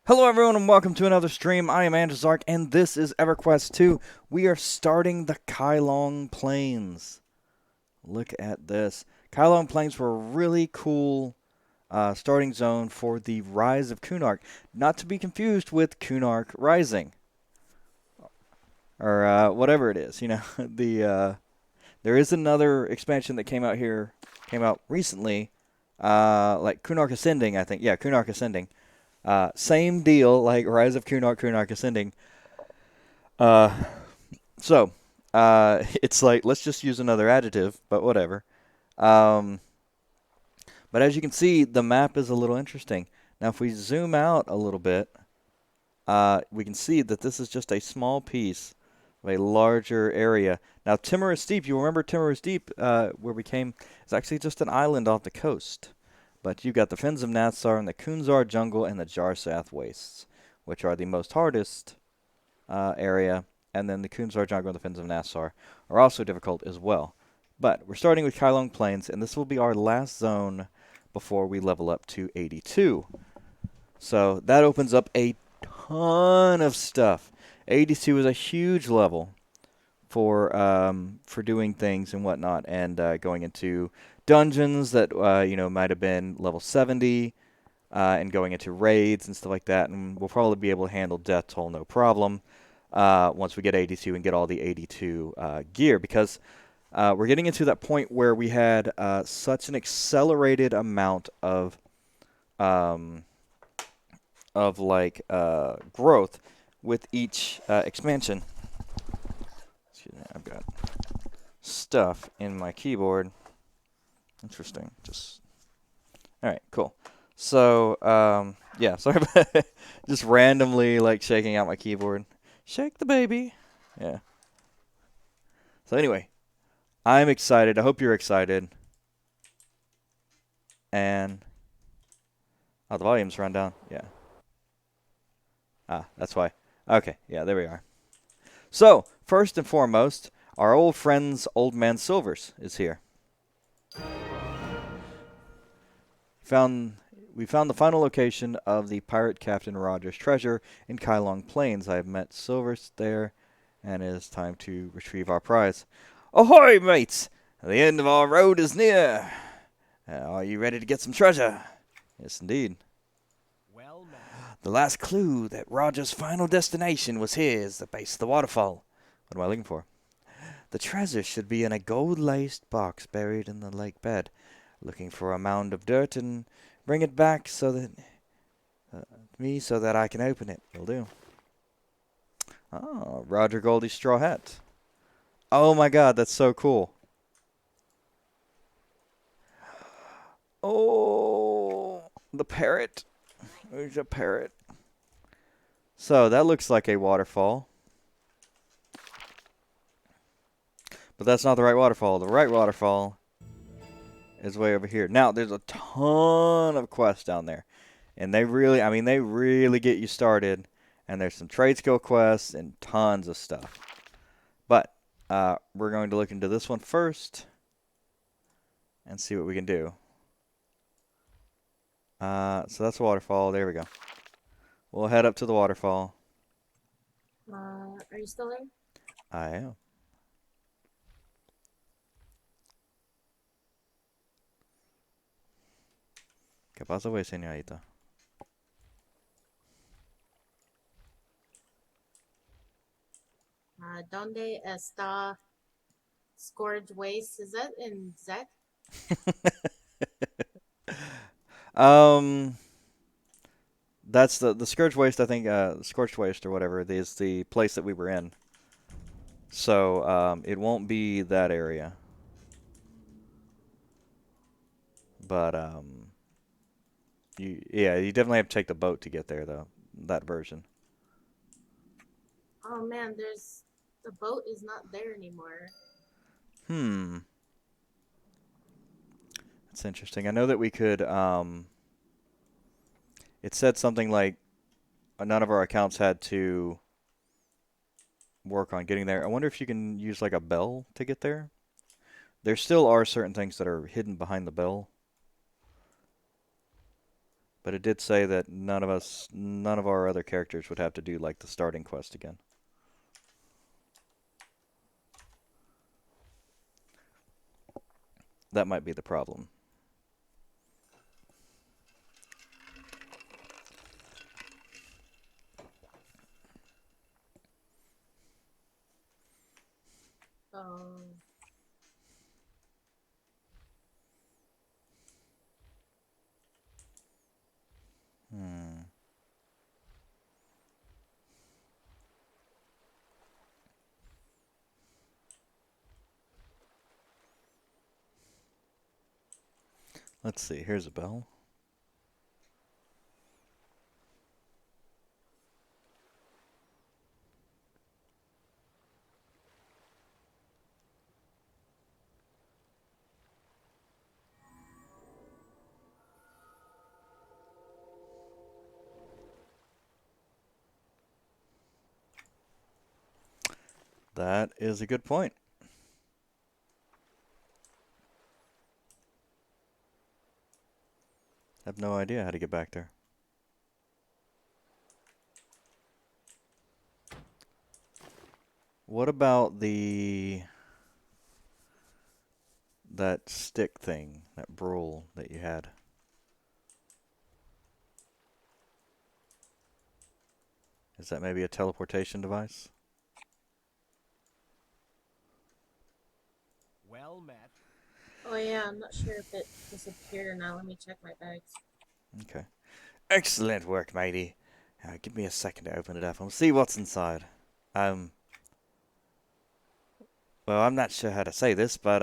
Hello everyone and welcome to another stream. I am Antizark and this is Everquest 2. We are starting the Kylong Plains. Look at this. Kylong Plains were a really cool starting zone for the Rise of Kunark. Not to be confused with Kunark Rising. Or whatever it is. You know, there is another expansion that came out recently. Like Kunark Ascending, I think. Yeah, Kunark Ascending. Same deal, like Rise of Kunark, Kunark Ascending. Uh, so, it's like, let's just use another adjective, but whatever. Um, but as you can see, the map is a little interesting. Now, if we zoom out a little bit, we can see that this is just a small piece of a larger area. Now, Timorous Deep, you remember Timorous Deep, where we came, is actually just an island off the coast. But you've got the Fens of Natsar and the Kunzar Jungle and the Jarsath Wastes, which are the most hardest area. And then the Kunzar Jungle and the Fens of Natsar are also difficult as well. But we're starting with Kylong Plains, and this will be our last zone before we level up to 82. So that opens up a ton of stuff. 82 is a huge level for doing things and whatnot, and going into dungeons that might have been level 70, and going into raids and stuff like that. And we'll probably be able to handle Death Toll no problem once we get 82 and get all the 82 gear, because we're getting into that point where we had such an accelerated amount of growth with each expansion. Excuse me, I've got stuff in my keyboard. Interesting. All right, cool. So, yeah, sorry about just randomly like shaking out my keyboard. Shake the baby. Yeah. So anyway, I'm excited. I hope you're excited. And the volume's run down. Yeah. That's why. Okay, yeah, there we are. So, first and foremost, our old friends Old Man Silvers is here. We found the final location of the pirate Captain Roger's treasure in Kylong Plains. I have met Silvers there, and it is time to retrieve our prize. Ahoy, mates! The end of our road is near. Are you ready to get some treasure? Yes, indeed. Well met. The last clue that Roger's final destination was here is the base of the waterfall. What am I looking for? The treasure should be in a gold-laced box buried in the lake bed. Looking for a mound of dirt and bring it back so that I can open it. Will do. Oh, Roger Goldie's straw hat. Oh my God, that's so cool. Oh, the parrot. There's a parrot. So that looks like a waterfall. But that's not the right waterfall. The right waterfall is way over here. Now, there's a ton of quests down there. And they really get you started. And there's some trade skill quests and tons of stuff. But we're going to look into this one first and see what we can do. So that's a waterfall. There we go. We'll head up to the waterfall. Are you still there? I am. ¿Qué pasa, güey, señorita? ¿Dónde está Scourge Waste? Is that in Zek? That's the Scourge Waste, I think, Scorched Waste or whatever is the place that we were in. So, it won't be that area. But, you definitely have to take the boat to get there, though. That version. Oh man, the boat is not there anymore. Hmm. That's interesting. I know that we could, it said something like none of our accounts had to work on getting there. I wonder if you can use like a bell to get there. There still are certain things that are hidden behind the bell. But it did say that none of our other characters would have to do like the starting quest again. That might be the problem. Oh. Hmm. Let's see. Here's a bell. That is a good point. I have no idea how to get back there. What about that stick thing, that brule that you had? Is that maybe a teleportation device? Well met. Oh yeah, I'm not sure if it disappeared or not. Let me check my bags. Okay. Excellent work, matey. Give me a second to open it up and see what's inside. Um, well, I'm not sure how to say this, but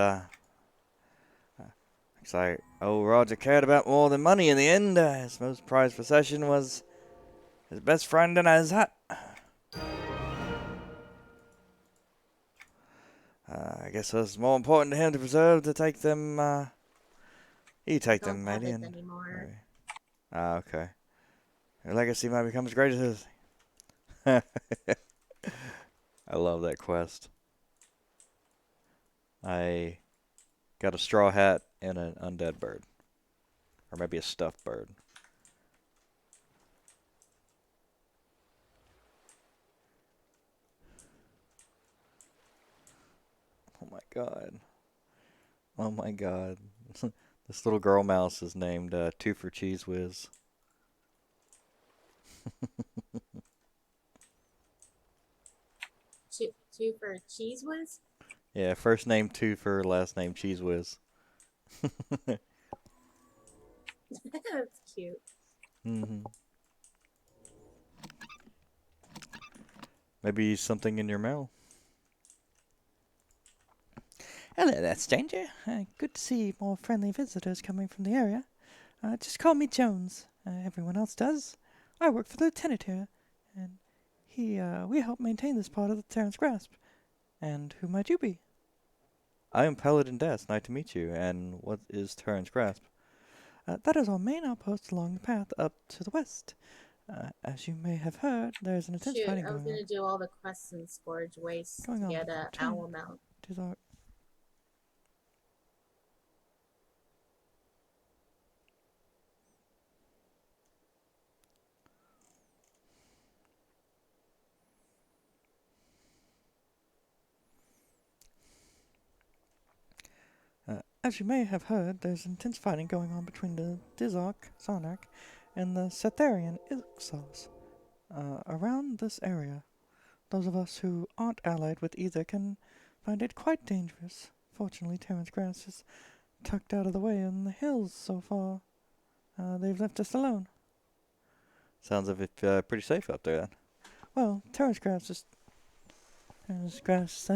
looks like old Roger cared about more than money in the end. His most prized possession was his best friend and his hut. I guess it was more important to him to preserve to take them. You take Don't them, have matey, it and. anymore. Okay. Your legacy might become as great as his. I love that quest. I got a straw hat and an undead bird. Or maybe a stuffed bird. Oh my god. Oh my god. This little girl mouse is named Two for Cheese Whiz. Two for cheese whiz? Yeah, first name Twofer, last name Cheese Whiz. That's cute. hmm Maybe something in your mail. Hello there, stranger. Good to see more friendly visitors coming from the area. Just call me Jones. Everyone else does. I work for the lieutenant here, and we help maintain this part of the Terran's grasp. And who might you be? I am Paladin Des. Nice to meet you. And what is Terran's grasp? That is our main outpost along the path up to the west. As you may have heard, there is an intense Shoot, fighting I was going on. gonna do all the quests in Scourge Waste Going to on get a between owl mount. Antizark. As you may have heard, there's intense fighting going on between the Dizark, Sarnak, and the Cetharian Ixos. Around this area, those of us who aren't allied with either can find it quite dangerous. Fortunately, Terran's grass is tucked out of the way in the hills so far. They've left us alone. Sounds like it's pretty safe up there then. Well, Terran's grass, that's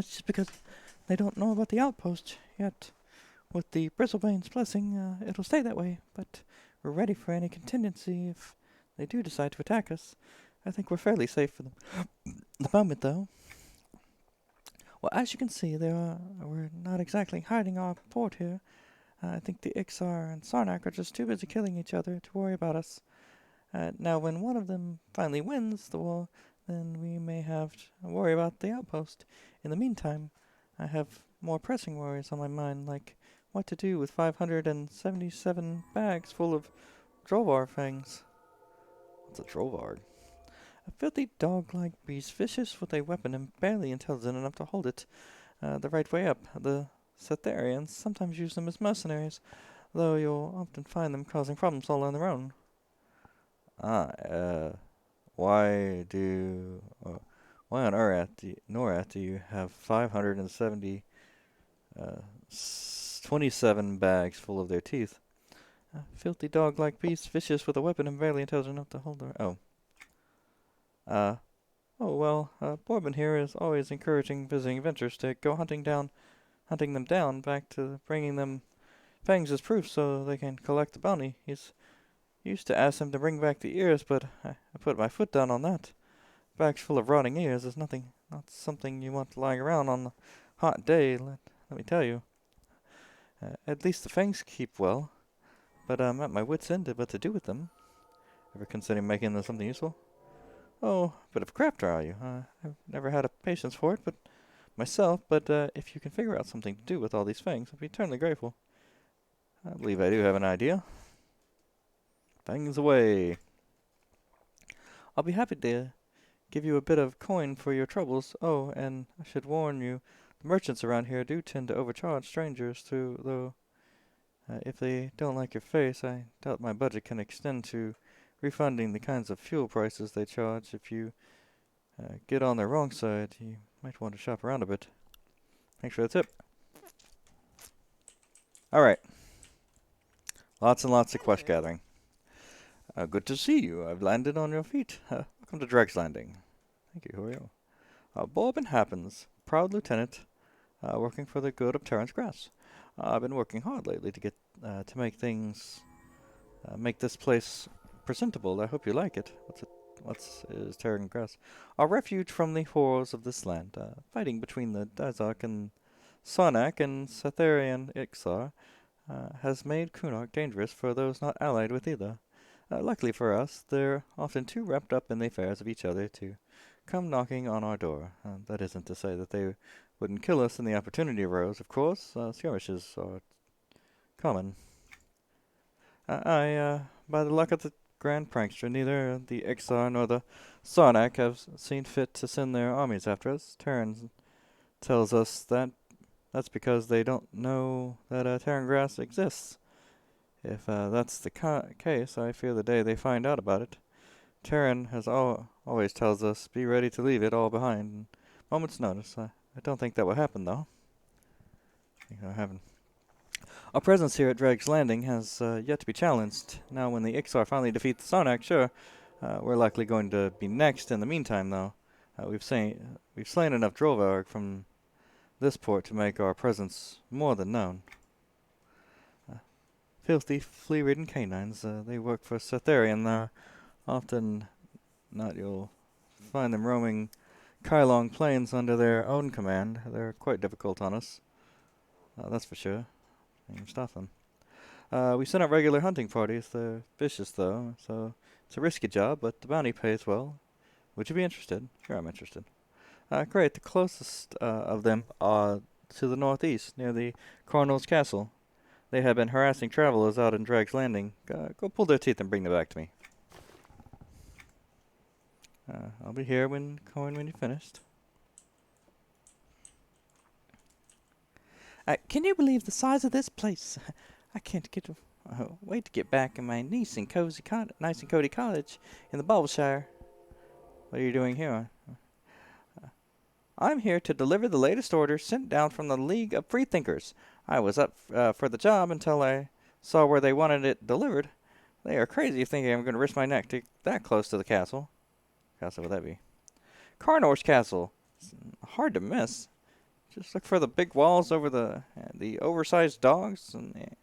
just because they don't know about the outpost yet. With the Bristlebane's blessing, it'll stay that way, but we're ready for any contingency if they do decide to attack us. I think we're fairly safe for the moment, though. Well, as you can see, we're not exactly hiding our port here. I think the Ixar and Sarnak are just too busy killing each other to worry about us. Now, when one of them finally wins the war, then we may have to worry about the outpost. In the meantime, I have more pressing worries on my mind, like what to do with 577 bags full of Drovar fangs. What's a Drovar? A filthy dog-like beast, vicious with a weapon and barely intelligent enough to hold it the right way up. The Cetharians sometimes use them as mercenaries, though you'll often find them causing problems all on their own. Ah, why do... why on Norath do you have 570, 27 bags full of their teeth? A filthy dog-like beast, vicious with a weapon and barely intelligent enough to hold their... Borbin here is always encouraging visiting adventurers to go hunting them down, back to bringing them fangs as proof so they can collect the bounty. He's used to ask them to bring back the ears, but I put my foot down on that. Bags full of rotting ears is not something you want lying around on a hot day, let me tell you. At least the fangs keep well, but I'm at my wit's end what to do with them. Ever considering making them something useful? Oh, bit of a crafter, are you? I've never had a patience for it, but if you can figure out something to do with all these fangs, I'd be eternally grateful. I believe I do have an idea. Fangs away. I'll be happy to give you a bit of coin for your troubles. Oh, and I should warn you, the merchants around here do tend to overcharge strangers too, though if they don't like your face, I doubt my budget can extend to refunding the kinds of fuel prices they charge. If you get on their wrong side, you might want to shop around a bit. Thanks for the tip. Alright. Lots and lots of quest gathering. Good to see you. I've landed on your feet. Welcome to Drake's Landing. Thank you. Who are you? Bobbin Happens, proud lieutenant, working for the good of Terrence Grass. I've been working hard lately to get to make this place presentable. I hope you like it. What's is Terran Grass? A refuge from the horrors of this land. Fighting between the Dizark and Sarnak and Cetharian Ixar has made Kunark dangerous for those not allied with either. Luckily for us, they're often too wrapped up in the affairs of each other to come knocking on our door. That isn't to say that they wouldn't kill us when the opportunity arose, of course. Skirmishes are common. By the luck of the Grand Prankster, neither the Ixar nor the Sarnak have seen fit to send their armies after us. Terran tells us that's because they don't know that Terran grass exists. If that's the case, I fear the day they find out about it. Terran has always tells us, be ready to leave it all behind. Moment's notice. I don't think that will happen, though. Our presence here at Drake's Landing has yet to be challenged. Now, when the Ixar finally defeat the Sarnak, sure, we're likely going to be next. In the meantime, though, we've slain enough Drovarg from this port to make our presence more than known. Filthy, flea-ridden canines. They work for Cetharian. Often not. You'll find them roaming Kylong plains under their own command. They're quite difficult on us. That's for sure. You can stop them. We send out regular hunting parties. They're vicious, though, so it's a risky job, but the bounty pays well. Would you be interested? Sure, I'm interested. Great. The closest of them are to the northeast, near the Cardinal's Castle. They have been harassing travelers out in Drake's Landing. Go pull their teeth and bring them back to me. I'll be here when you're finished. Can you believe the size of this place? I can't wait to get back in my nice and cozy cottage in the Bubbleshire. What are you doing here? I'm here to deliver the latest order sent down from the League of Freethinkers. I was up for the job until I saw where they wanted it delivered. They are crazy thinking I'm going to risk my neck to that close to the castle. Castle would that be? Carnor's Castle. It's hard to miss. Just look for the big walls over the oversized dogs and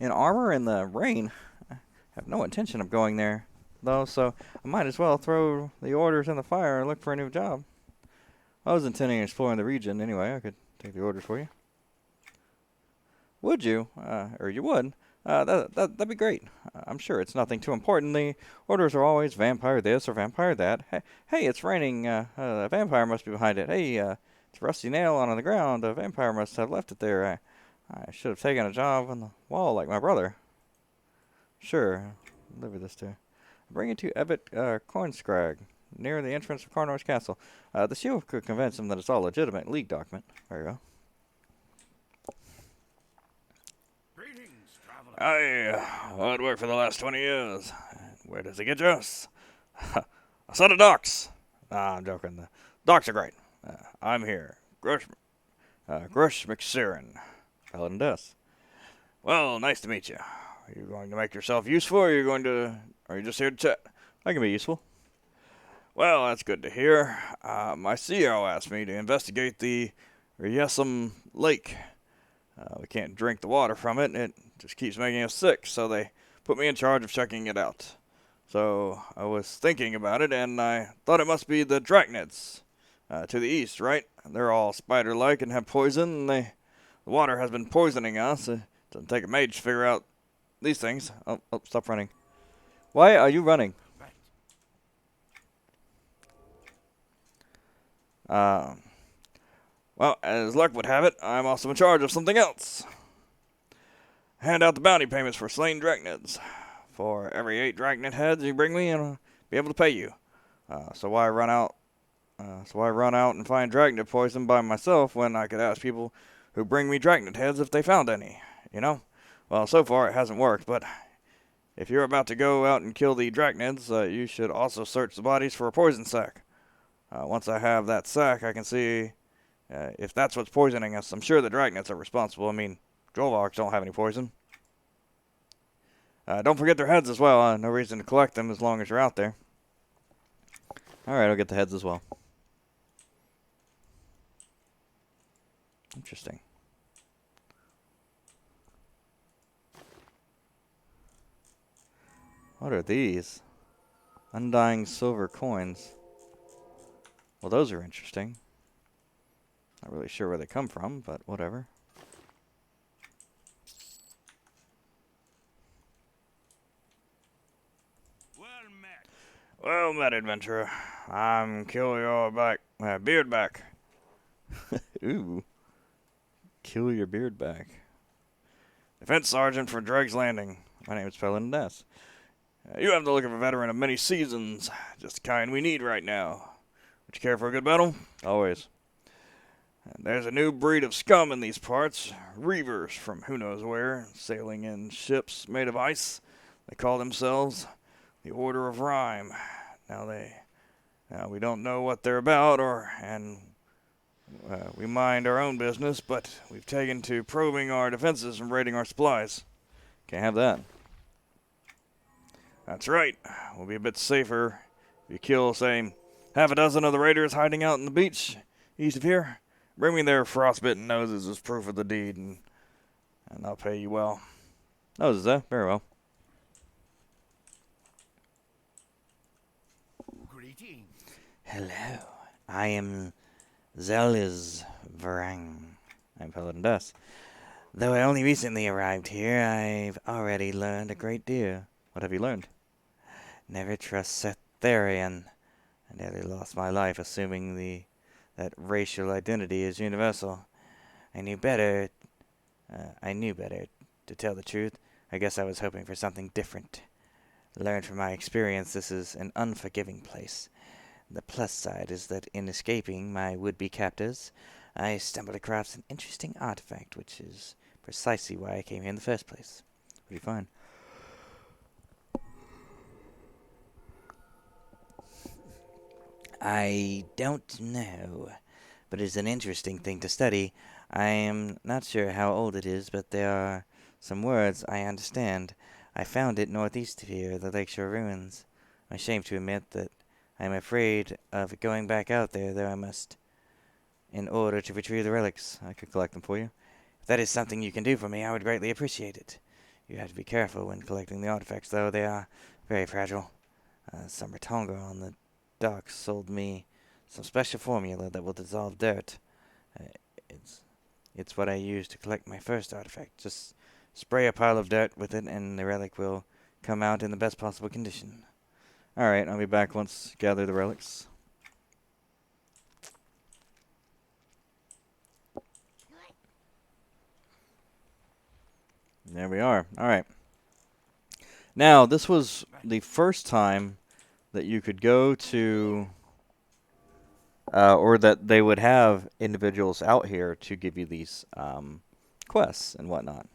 in armor in the rain. I have no intention of going there, though, so I might as well throw the orders in the fire and look for a new job. I was intending on exploring the region anyway. I could take the orders for you. Would you? Or you would? That'd be great. I'm sure it's nothing too important. The orders are always vampire this or vampire that. Hey, it's raining. A vampire must be behind it. Hey, it's a rusty nail on the ground. A vampire must have left it there. I should have taken a job on the wall like my brother. Sure, deliver this to? Bring it to Ebbet Cornscrag, near the entrance of Carnor's Castle. The shield could convince him that it's all legitimate league document. There you go. Greetings, traveler. I'd worked for the last 20 years. Where does it get you? A set of docks. Nah, I'm joking. The docks are great. I'm here. Grush McSearon. Paladin Death. Well, nice to meet you. Are you going to make yourself useful, or are you just here to chat? I can be useful. Well, that's good to hear. My CEO asked me to investigate the Ryesum Lake. We can't drink the water from it, and it just keeps making us sick, so they put me in charge of checking it out. So I was thinking about it, and I thought it must be the Drachnids to the east, right? They're all spider-like and have poison, and the water has been poisoning us. It doesn't take a mage to figure out these things. Oh, stop running. Why are you running? Right. Well, as luck would have it, I'm also in charge of something else. Hand out the bounty payments for slain Drachnids. For every 8 Drachnid heads you bring me, and I'll be able to pay you. So why run out and find Drachnid poison by myself when I could ask people who bring me Drachnid heads if they found any, you know? Well, so far it hasn't worked, but if you're about to go out and kill the Drachnids, you should also search the bodies for a poison sac. Once I have that sac, I can see if that's what's poisoning us. I'm sure the Drachnids are responsible. I mean, Drolvarks don't have any poison. Don't forget their heads as well. No reason to collect them as long as you're out there. Alright, I'll get the heads as well. Interesting. What are these? Undying silver coins. Well, those are interesting. Not really sure where they come from, but whatever. Well met, adventurer. I'm Kill Your Beardback. Ooh. Kill Your Beardback. Defense Sergeant for Drake's Landing. My name is Paladin Death. You have the look of a veteran of many seasons. Just the kind we need right now. Would you care for a good battle? Always. And there's a new breed of scum in these parts. Reavers from who knows where, sailing in ships made of ice. They call themselves the Order of Rhyme. Now we don't know what they're about, and we mind our own business, but we've taken to probing our defenses and raiding our supplies. Can't have that. That's right. We'll be a bit safer if you kill, say, half a dozen of the raiders hiding out on the beach east of here. Bring me their frostbitten noses as proof of the deed, and I'll pay you well. Noses, eh? Very well. Greetings. Hello, I am Zeliz Varang. I'm Paladin Dust. Though I only recently arrived here, I've already learned a great deal. What have you learned? Never trust Setharian. I nearly lost my life assuming that racial identity is universal. I knew better. To tell the truth. I guess I was hoping for something different. Learned from my experience this is an unforgiving place. The plus side is that in escaping my would-be captors, I stumbled across an interesting artifact, which is precisely why I came here in the first place. What do you find? I don't know, but it's an interesting thing to study. I am not sure how old it is, but there are some words I understand. I found it northeast of here, the Lakeshore Ruins. I'm ashamed to admit that I am afraid of going back out there, though I must, in order to retrieve the relics. I could collect them for you. If that is something you can do for me, I would greatly appreciate it. You have to be careful when collecting the artifacts, though. They are very fragile. Some Ratonga on the docks sold me some special formula that will dissolve dirt. Uh, it's what I used to collect my first artifact. Just spray a pile of dirt with it, and the relic will come out in the best possible condition. Alright, I'll be back once gather the relics. There we are. Alright. Now, this was the first time that you could go to, or that they would have individuals out here to give you these quests and whatnot.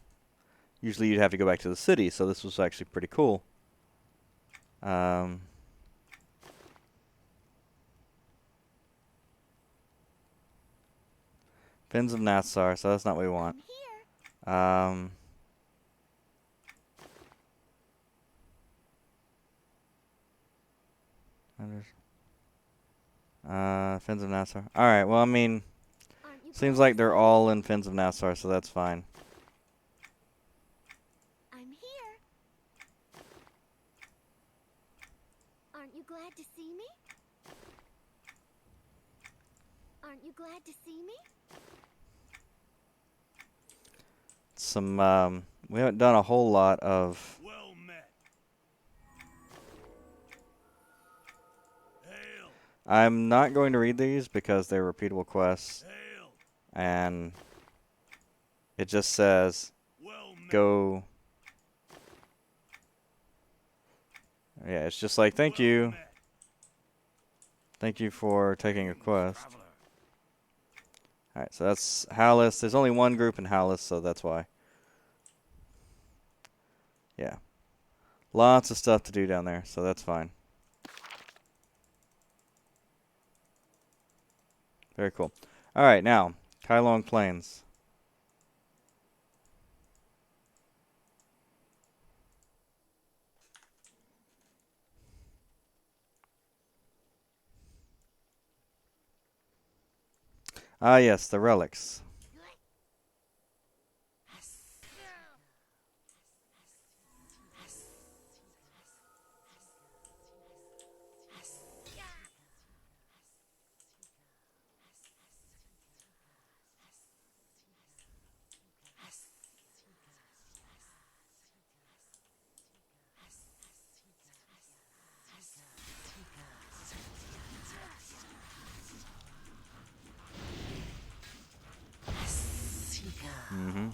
Usually you'd have to go back to the city, so this was actually pretty cool. Fins of Nassar, so that's not what we want. Fins of Nassar. Alright, well, I mean, seems like they're all in Fins of Nassar, so that's fine. I'm here. Aren't you glad to see me? Aren't you glad to see me? We haven't done a whole lot of... Well met. Hail. I'm not going to read these because they're repeatable quests, Hail. and it just says, Well met. go... Yeah, it's just like, thank you. met. Thank you for taking a Greetings, quest. traveler. Alright, so that's Hallis. There's only one group in Hallis, so that's why. Yeah. Lots of stuff to do down there, so that's fine. Very cool. Alright, now, Kylong Plains. Ah, yes, the relics. Mm-hmm.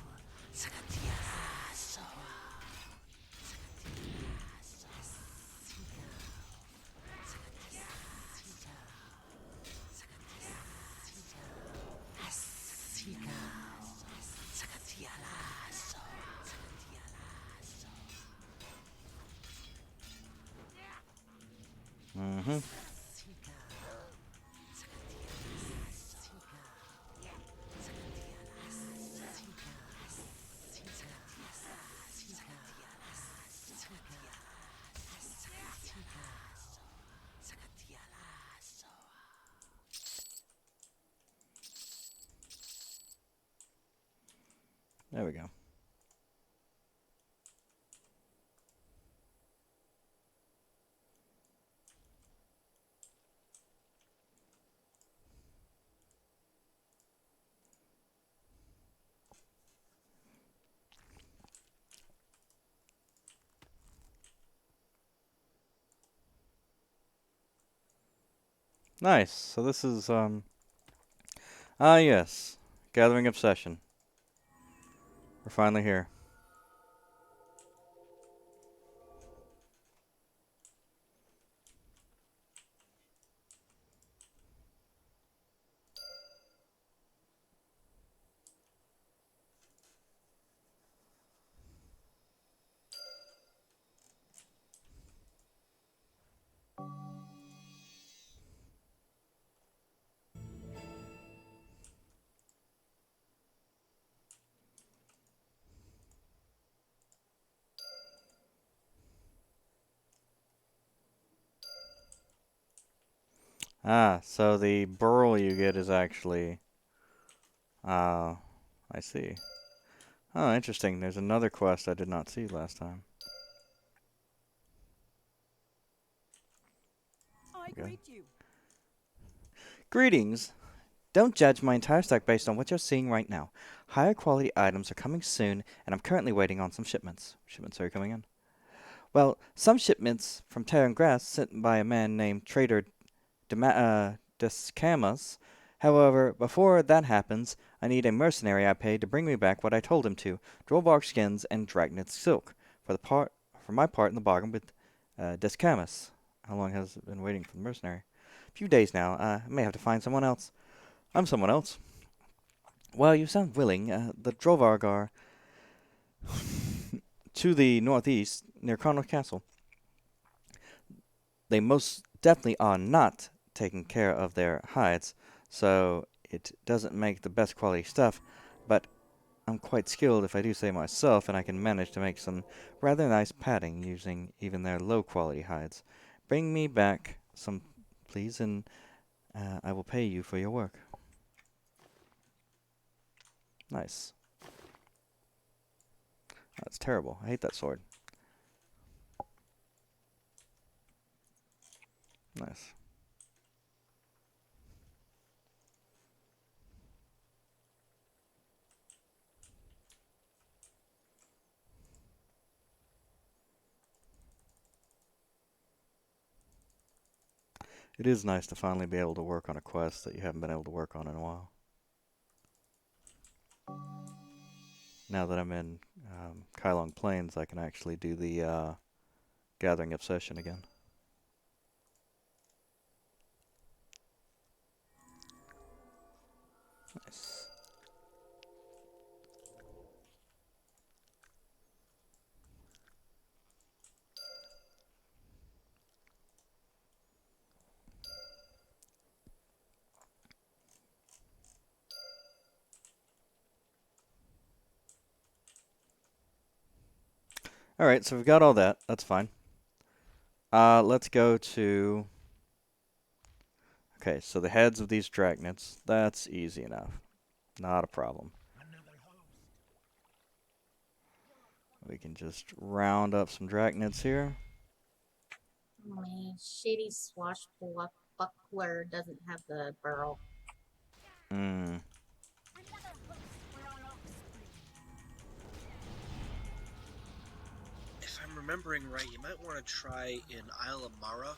Mm-hmm. There we go. Nice. So this is, ah, yes. Gathering Obsession. We're finally here. Ah, so the burl you get is actually, I see. Oh, interesting. There's another quest I did not see last time. I Okay. greet you. Greetings. Don't judge my entire stock based on what you're seeing right now. Higher quality items are coming soon, and I'm currently waiting on some shipments. Shipments are coming in. Well, some shipments from Terran Grass sent by a man named Trader Descamas. However, before that happens, I need a mercenary I paid to bring me back what I told him to: Drollbark skins and Dragnid silk. For the part for my part in the bargain with Descamus. How long has it been waiting for the mercenary? A few days now. I may have to find someone else. I'm someone else. Well, you sound willing. The Drovarg are to the northeast, near Connaught Castle. They most definitely are not taking care of their hides, so it doesn't make the best quality stuff, but I'm quite skilled, if I do say myself, and I can manage to make some rather nice padding using even their low-quality hides. Bring me back some, please, and I will pay you for your work. Nice. That's terrible. I hate that sword. Nice. It is nice to finally be able to work on a quest that you haven't been able to work on in a while. Now that I'm in Kylong Plains, I can actually do the Gathering Obsession again. Nice. Alright, so we've got all that. That's fine. Let's go to... Okay, so the heads of these dragons. That's easy enough. Not a problem. We can just round up some dragons here. My shady swashbuckler doesn't have the burrow. Hmm. If I'm remembering right, you might want to try in Isle of Mara.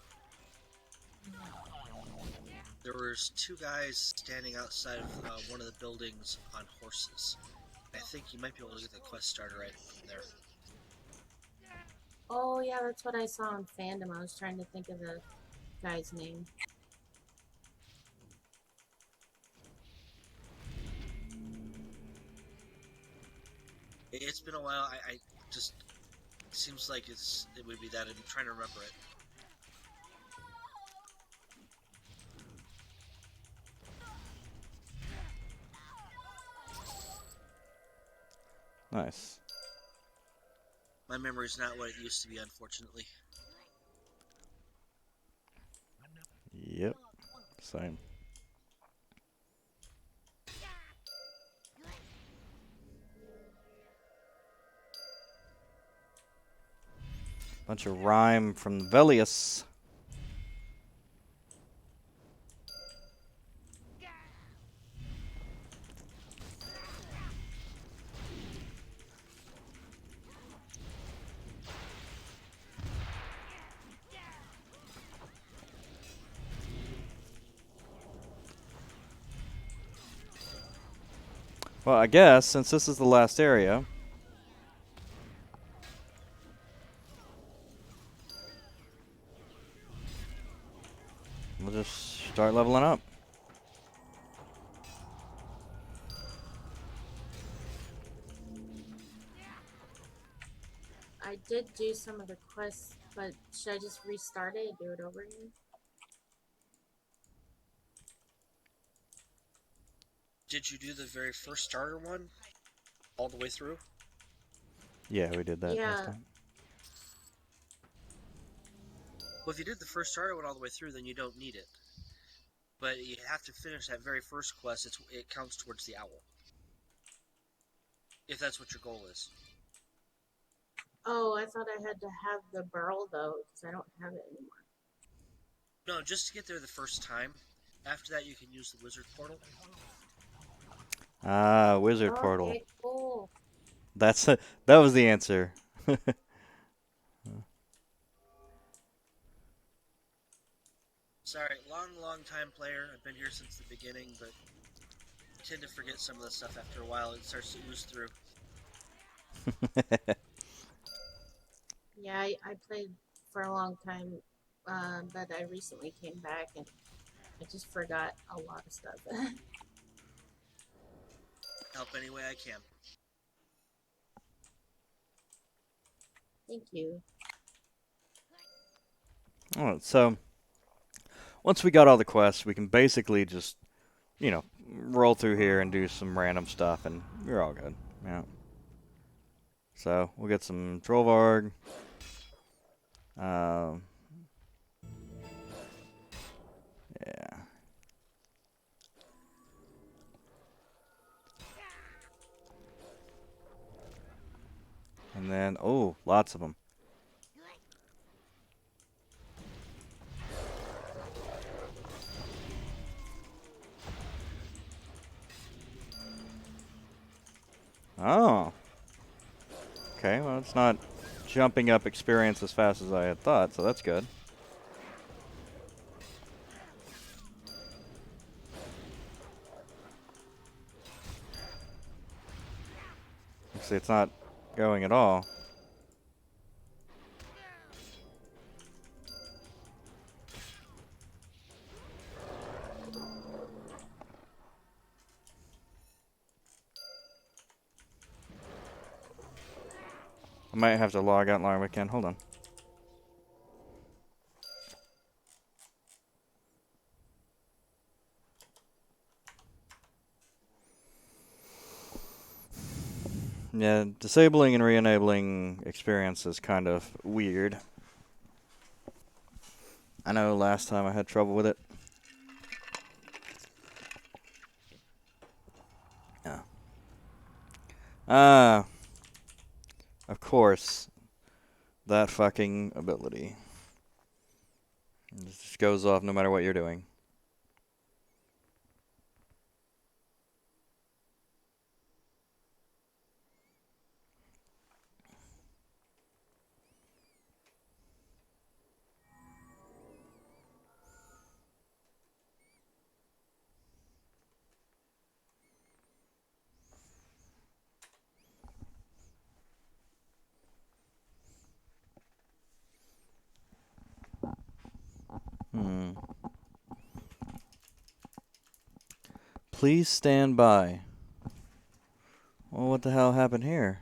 There was two guys standing outside of one of the buildings on horses. I think you might be able to get the quest starter right from there. Oh yeah, that's what I saw on fandom. I was trying to think of the guy's name. It's been a while. I just seems like it would be that. I'm trying to remember it. Nice. My memory's not what it used to be, unfortunately. Yep. Same. Bunch of rhyme from Velius. Well, I guess since this is the last area, we'll just start leveling up. I did do some of the quests, but should I just restart it and do it over again? Did you do the very first starter one all the way through? Yeah, we did that last Yeah, time. Well, if you did the first starter one all the way through, then you don't need it. But you have to finish that very first quest. It counts towards the owl. If that's what your goal is. oh, I thought I had to have the burl though, because I don't have it anymore. No, just to get there the first time. After that, you can use the wizard portal. Ah, wizard portal. Okay, cool. That was the answer. Sorry, long time player. I've been here since the beginning, but I tend to forget some of the stuff after a while. It starts to ooze through. Yeah, I played for a long time, but I recently came back and I just forgot a lot of stuff. Help any way I can. Thank you. Alright, so once we got all the quests, we can basically just, roll through here and do some random stuff, and we're all good. Yeah. So we'll get some Trollvarg. Um, yeah. And then, oh, lots of them. Oh. Okay, well, it's not jumping up experience as fast as I had thought, so that's good. Actually, it's not going at all. I might have to log out and log back in. Hold on. Yeah, disabling and re-enabling experience is kind of weird. I know last time I had trouble with it. Yeah. Of course, that fucking ability. It just goes off no matter what you're doing. Hmm. Please stand by. Well, what the hell happened here?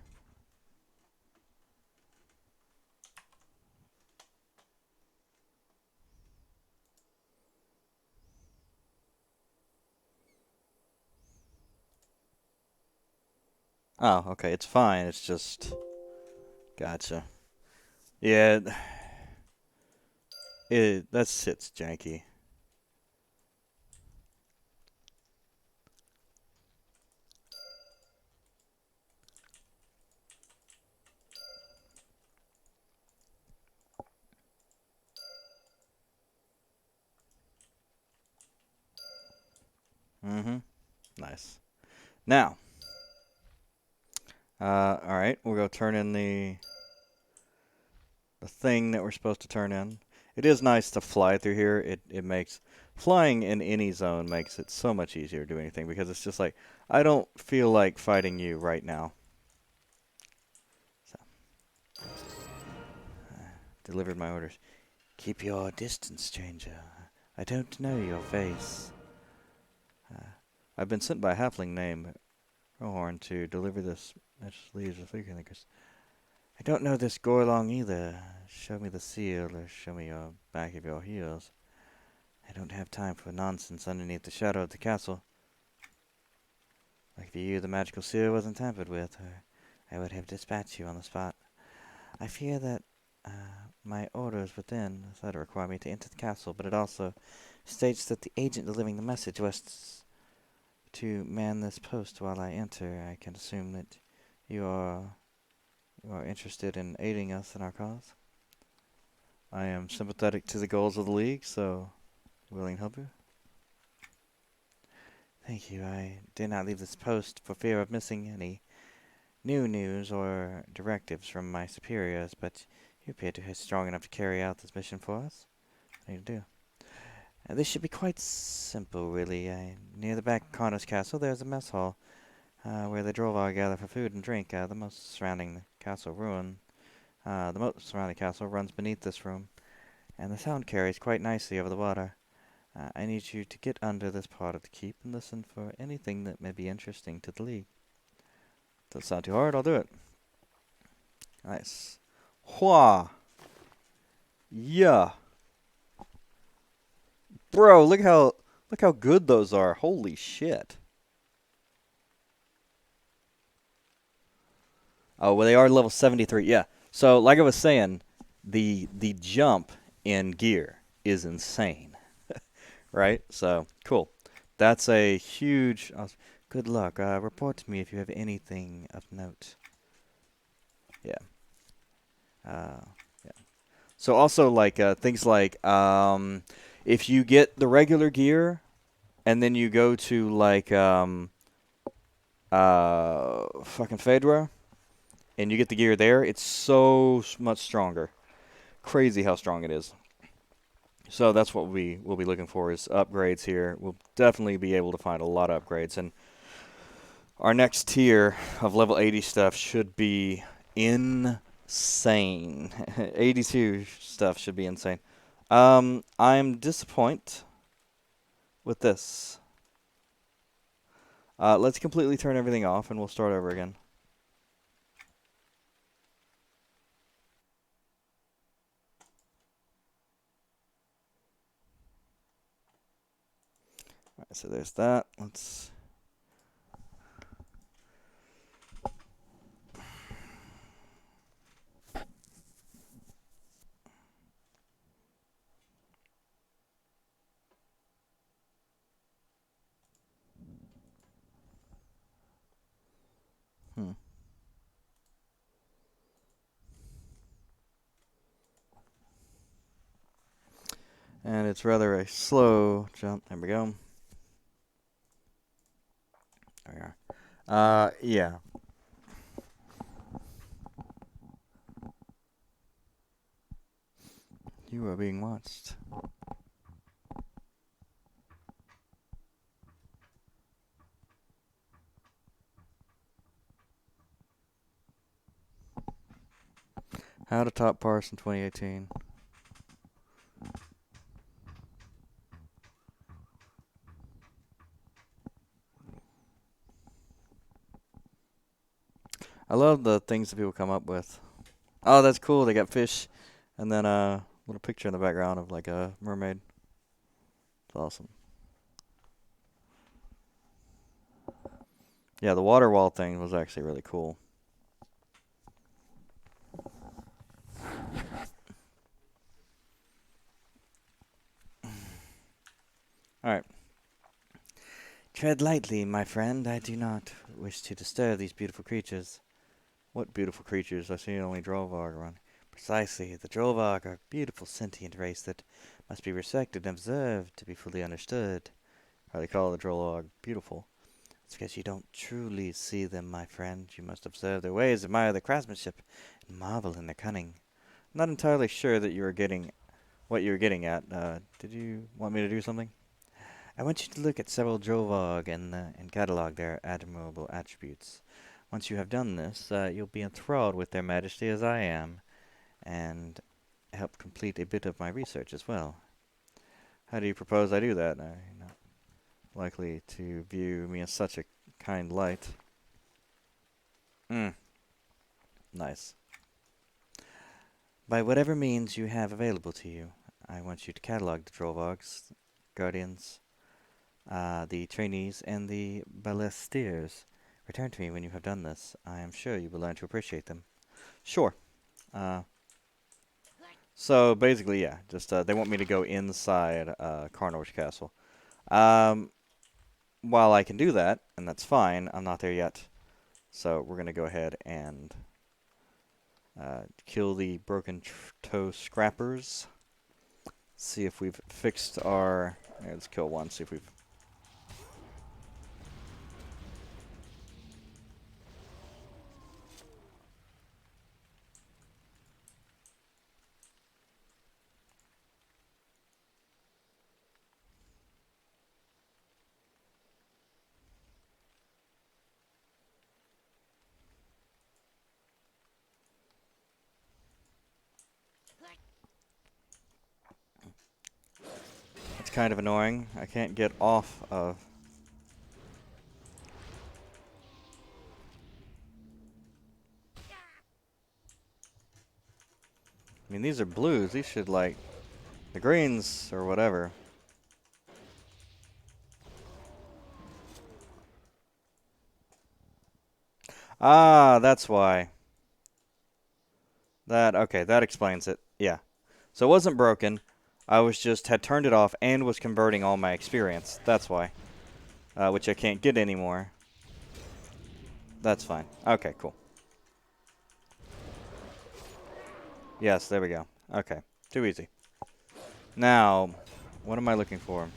Oh, okay, it's fine. It's just... Gotcha. Yeah, that sits janky. Mm-hmm. Nice. Now, alright, we'll go turn in the thing that we're supposed to turn in. It is nice to fly through here. It makes flying in any zone makes it so much easier to do anything because it's just like I don't feel like fighting you right now. So, delivered my orders. Keep your distance, stranger. I don't know your face. Uh, I've been sent by a halfling named Rohorn to deliver this message leaves of Freakers. I don't know this Gorlong either. Show me the seal or show me your back of your heels. I don't have time for nonsense underneath the shadow of the castle. Like for you, the magical seal wasn't tampered with, or I would have dispatched you on the spot. I fear that my orders within that require me to enter the castle, but it also states that the agent delivering the message was to man this post while I enter. I can assume that you are interested in aiding us in our cause. I am sympathetic to the goals of the League, so willing to help you. Thank you. I did not leave this post for fear of missing any new news or directives from my superiors, but you appear to be strong enough to carry out this mission for us. What do you do? This should be quite simple, really. Near the back of Connor's castle, there's a mess hall where the Drovar gather for food and drink. The most surrounding the castle ruin The moat surrounding the castle runs beneath this room, and the sound carries quite nicely over the water. I need you to get under this part of the keep and listen for anything that may be interesting to the League. Doesn't sound too hard, I'll do it. Nice. Hua! Yeah. Bro, look how good those are. Holy shit. Oh, well, they are level 73. Yeah. So, like I was saying, the jump in gear is insane, right? So, cool. That's a huge. Good luck. Report to me if you have anything of note. Yeah. Uh, yeah. So also like things like if you get the regular gear and then you go to like fucking Fedra and you get the gear there, it's so much stronger. Crazy how strong it is. So that's what we will be looking for is upgrades here. We'll definitely be able to find a lot of upgrades, and our next tier of level 80 stuff should be insane. 82 stuff should be insane. I'm disappointed with this. Let's completely turn everything off and we'll start over again. Alright, so there's that. Let's. Hmm. And it's rather a slow jump. There we go. There we are. Yeah. You are being watched. How to top parse in 2018. I love the things that people come up with. Oh, that's cool. They got fish and then a little picture in the background of like a mermaid. It's awesome. Yeah, the water wall thing was actually really cool. Alright. Tread lightly, my friend. I do not wish to disturb these beautiful creatures. What beautiful creatures? I see only Drollvarg around. Precisely. The Drollvarg are a beautiful sentient race that must be respected and observed to be fully understood. How they call the Drollvarg beautiful. It's because you don't truly see them, my friend. You must observe their ways, admire their craftsmanship, and marvel in their cunning. I'm not entirely sure that you were getting what you were getting at. Did you want me to do something? I want you to look at several Drollvarg and catalog their admirable attributes. Once you have done this, you'll be enthralled with their majesty as I am, and help complete a bit of my research as well. How do you propose I do that? You're not likely to view me in such a kind light. Nice. By whatever means you have available to you, I want you to catalog the Drollvargs, Guardians, the trainees, and the ballestiers. Return to me when you have done this. I am sure you will learn to appreciate them. Sure. So basically, yeah, just they want me to go inside Carnor's castle. Um, while I can do that, and that's fine, I'm not there yet. So we're gonna go ahead and kill the broken toe scrappers. See if we've fixed our. Let's kill one. See if we've. kind of annoying. I can't get off of. I mean, these are blues. These should, like, the greens or whatever. Ah, that's why. Okay, that explains it. Yeah. So it wasn't broken. I was just had turned it off and was converting all my experience. That's why. Which I can't get anymore. That's fine. Okay, cool. Yes, there we go. Okay, too easy. Now, what am I looking for?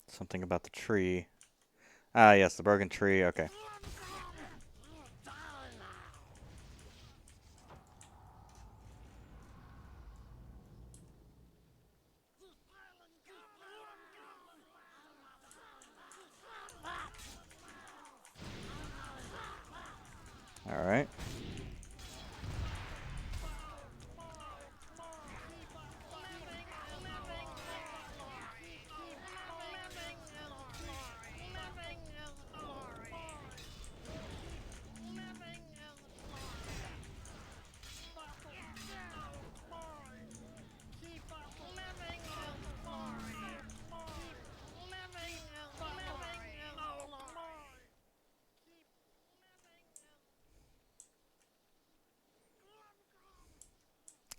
Something about the tree. Ah, yes, the broken tree. Okay. All right.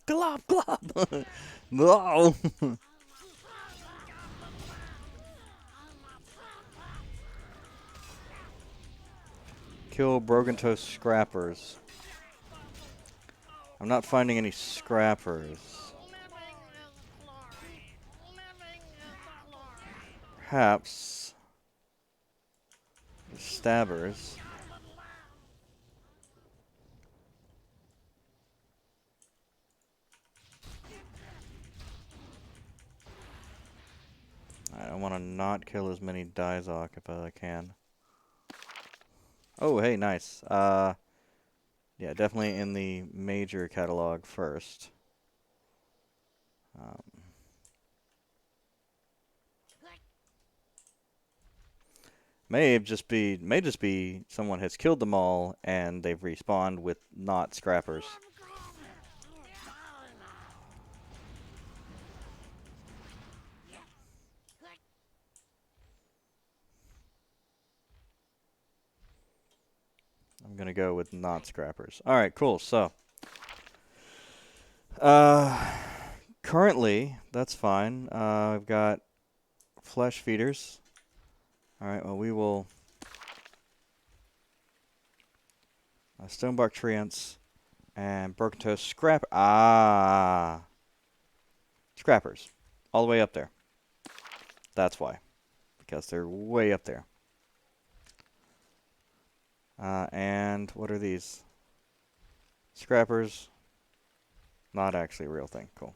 Glop, glop. No. Kill broken toast scrappers. I'm not finding any scrappers. Perhaps stabbers. I want to not kill as many Dizok if I can. Oh, hey, nice. Yeah, definitely in the major catalog first. May just be someone has killed them all and they've respawned with not scrappers. I'm gonna go with not scrappers. All right, cool. So, currently that's fine. I've got flesh feeders. All right. Well, we will stonebark treants and broken toast scrap. Scrappers, all the way up there. That's why, because they're way up there. And what are these? Scrappers. Not actually a real thing. Cool.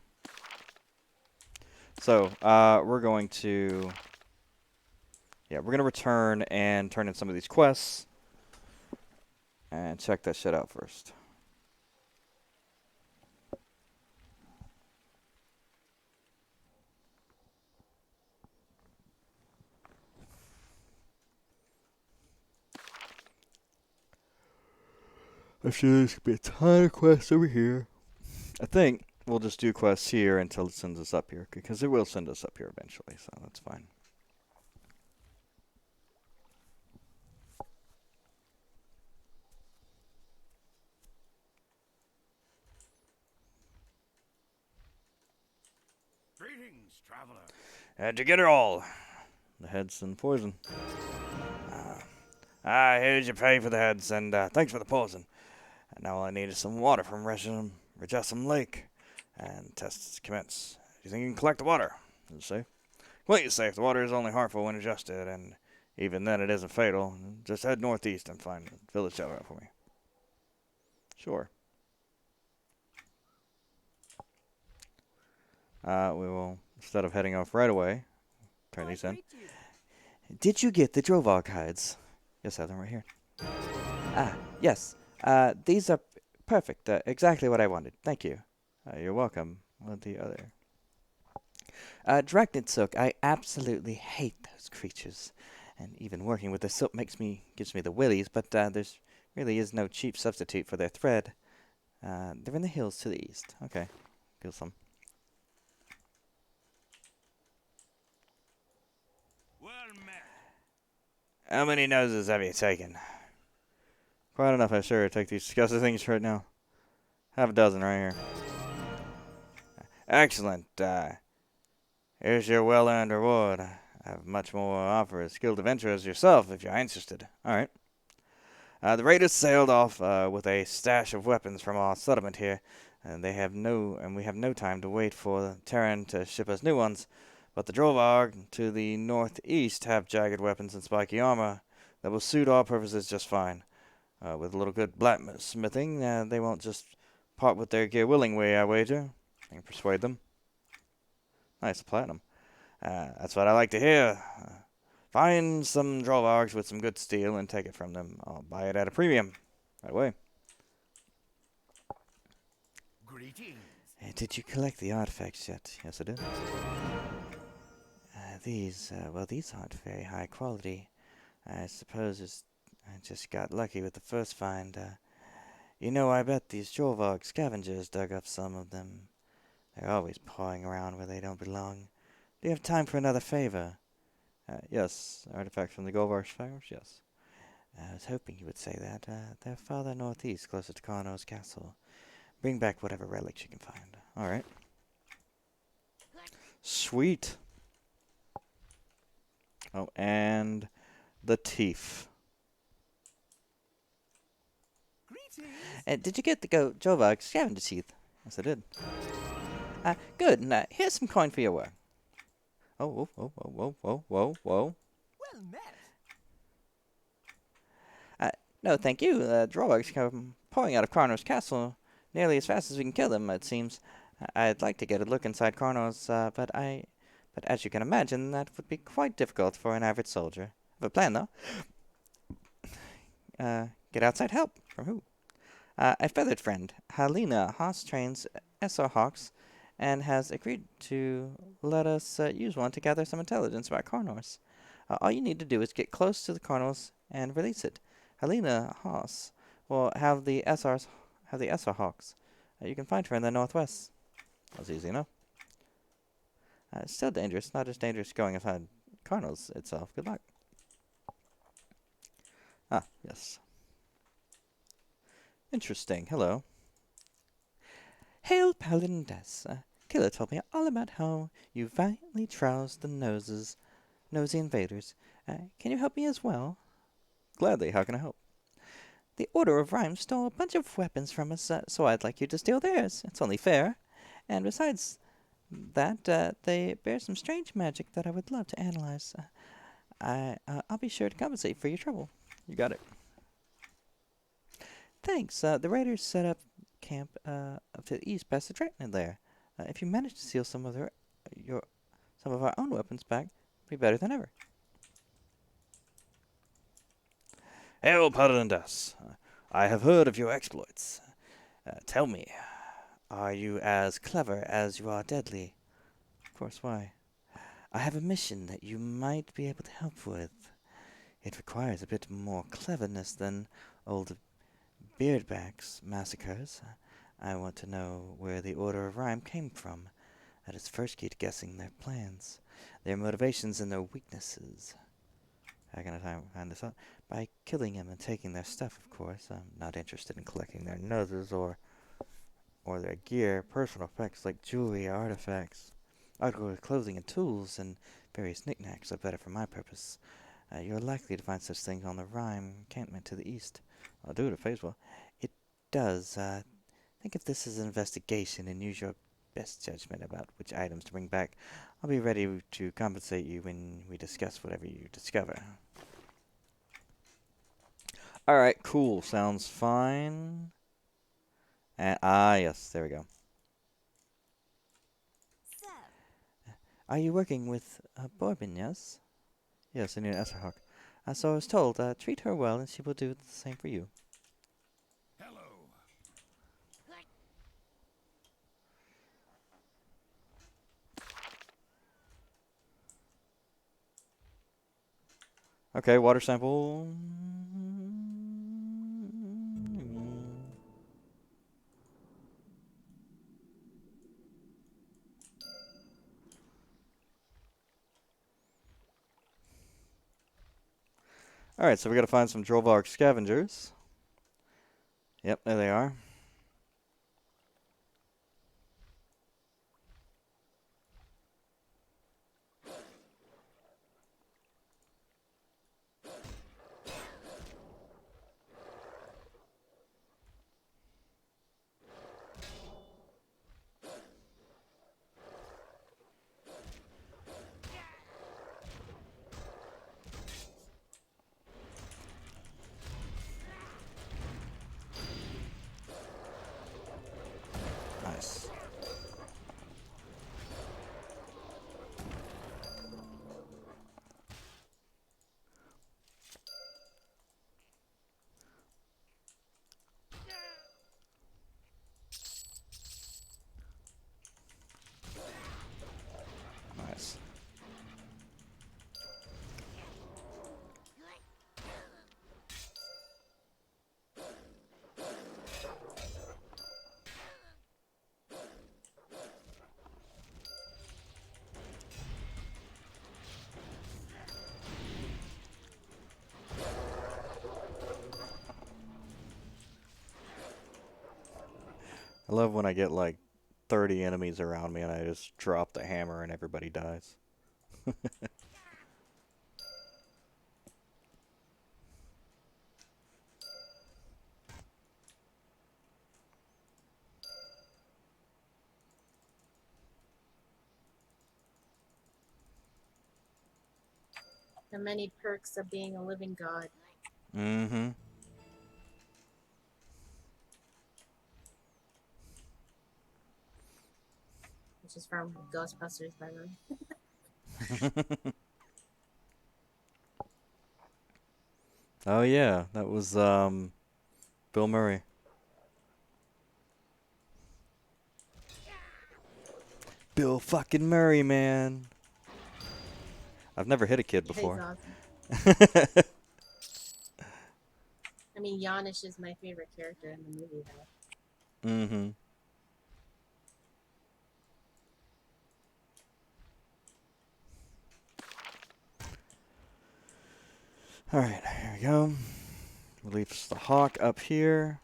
So, we're going to... Yeah, we're going to return and turn in some of these quests. And check that shit out first. I'm sure there's going to be a ton of quests over here. I think we'll just do quests here until it sends us up here. Because it will send us up here eventually, so that's fine. Greetings, traveler. How'd you get it all? The heads and poison. Here's your pay for the heads, and thanks for the poison. And now all I need is some water from Regesum Lake, and tests commence. Do you think you can collect the water? Is it safe? Completely safe. The water is only harmful when adjusted, and even then it isn't fatal. Just head northeast and find a village shelter out for me. Sure. We will, instead of heading off right away, turn these in. Did you get the Drovog hides? Yes, I have them right here. Yes. These are perfect. Exactly what I wanted. Thank you. You're welcome. What the other? Dragnet silk. I absolutely hate those creatures. And even working with the silk gives me the willies, but there's really is no cheap substitute for their thread. They're in the hills to the east. Okay, get some. Well met. How many noses have you taken? Quite enough, I sure. Take these disgusting things right now. Have a dozen right here. Excellent. Here's your well-earned reward. I have much more to offer as skilled adventurers yourself if you're interested. All right. The raiders sailed off with a stash of weapons from our settlement here, and we have no time to wait for Terran to ship us new ones. But the Drovarg to the northeast have jagged weapons and spiky armor that will suit our purposes just fine. With a little good blacksmithing, they won't just part with their gear willingly, I wager. I can persuade them. Nice platinum. That's what I like to hear. Find some Drovargs with some good steel and take it from them. I'll buy it at a premium. Right away. Greetings. Did you collect the artifacts yet? Yes, I did. These aren't very high quality. I suppose I just got lucky with the first find. I bet these Drovarg scavengers dug up some of them. They're always pawing around where they don't belong. Do you have time for another favor? Yes, artifact from the Golvar's fires. Yes. I was hoping you would say that. They're farther northeast, closer to Karno's castle. Bring back whatever relics you can find. All right. Sweet. Oh, and the teeth. Greetings. Did you get the Drovarg scavenger teeth? Yes, I did. Good. Here's some coin for your work. Oh, whoa, whoa, whoa, whoa, whoa, whoa, whoa. Well met. No, thank you. Drovargs come pouring out of Karno's castle nearly as fast as we can kill them, it seems. I'd like to get a look inside Karno's, but as you can imagine, that would be quite difficult for an average soldier. I have a plan, though. Get outside help. From who? A feathered friend, Helena Haas, trains SR Hawks and has agreed to let us use one to gather some intelligence about Karnos. All you need to do is get close to the Karnos and release it. Helena Haas will have the SR Hawks. You can find her in the northwest. That's easy enough. It's still dangerous, not as dangerous going inside Karnos itself. Good luck. Ah, yes. Interesting. Hello. Hail, Paladin Des. Killer told me all about how you valiantly troused the nosy invaders. Can you help me as well? Gladly. How can I help? The Order of Rhyme stole a bunch of weapons from us, so I'd like you to steal theirs. It's only fair. And besides that, they bear some strange magic that I would love to analyze. I'll be sure to compensate for your trouble. You got it. Thanks. The raiders set up camp up to the east past the Dreadnought lair. If you manage to steal some of our own weapons back, it'll be better than ever. Hail, Parandas. I have heard of your exploits. Tell me, Are you as clever as you are deadly? of course, why? I have a mission that you might be able to help with. It requires a bit more cleverness than old Beardback's massacres. I want to know where the Order of Rhyme came from. That is first key to guessing their plans, their motivations, and their weaknesses. How can I find this out? By killing them and taking their stuff, of course. I'm not interested in collecting their noses or their gear. Personal effects like jewelry, artifacts, articles of clothing and tools, and various knickknacks are better for my purpose. You're likely to find such things on the Rhyme encampment to the east. I'll do it if it pays well. It does. Think of this as an investigation and use your best judgment about which items to bring back. I'll be ready to compensate you when we discuss whatever you discover. All right, cool. Sounds fine. And, yes, there we go. So, Are you working with Bourbon, yes? Yes, I need an Esserhawk. So I was told, treat her well and she will do the same for you. Okay, water sample. Alright, so we gotta find some Drolvark scavengers. Yep, there they are. Nice. Nice. I love when I get like 30 enemies around me and I just drop the hammer and everybody dies. The many perks of being a living god. Mm-hmm. Which is from Ghostbusters, by the way. Oh yeah, that was Bill Murray. Bill fucking Murray, man. I've never hit a kid Yeah, he's before. awesome. I mean, Yanish is my favorite character in the movie, though. Mm-hmm. Alright, here we go. Release the hawk up here.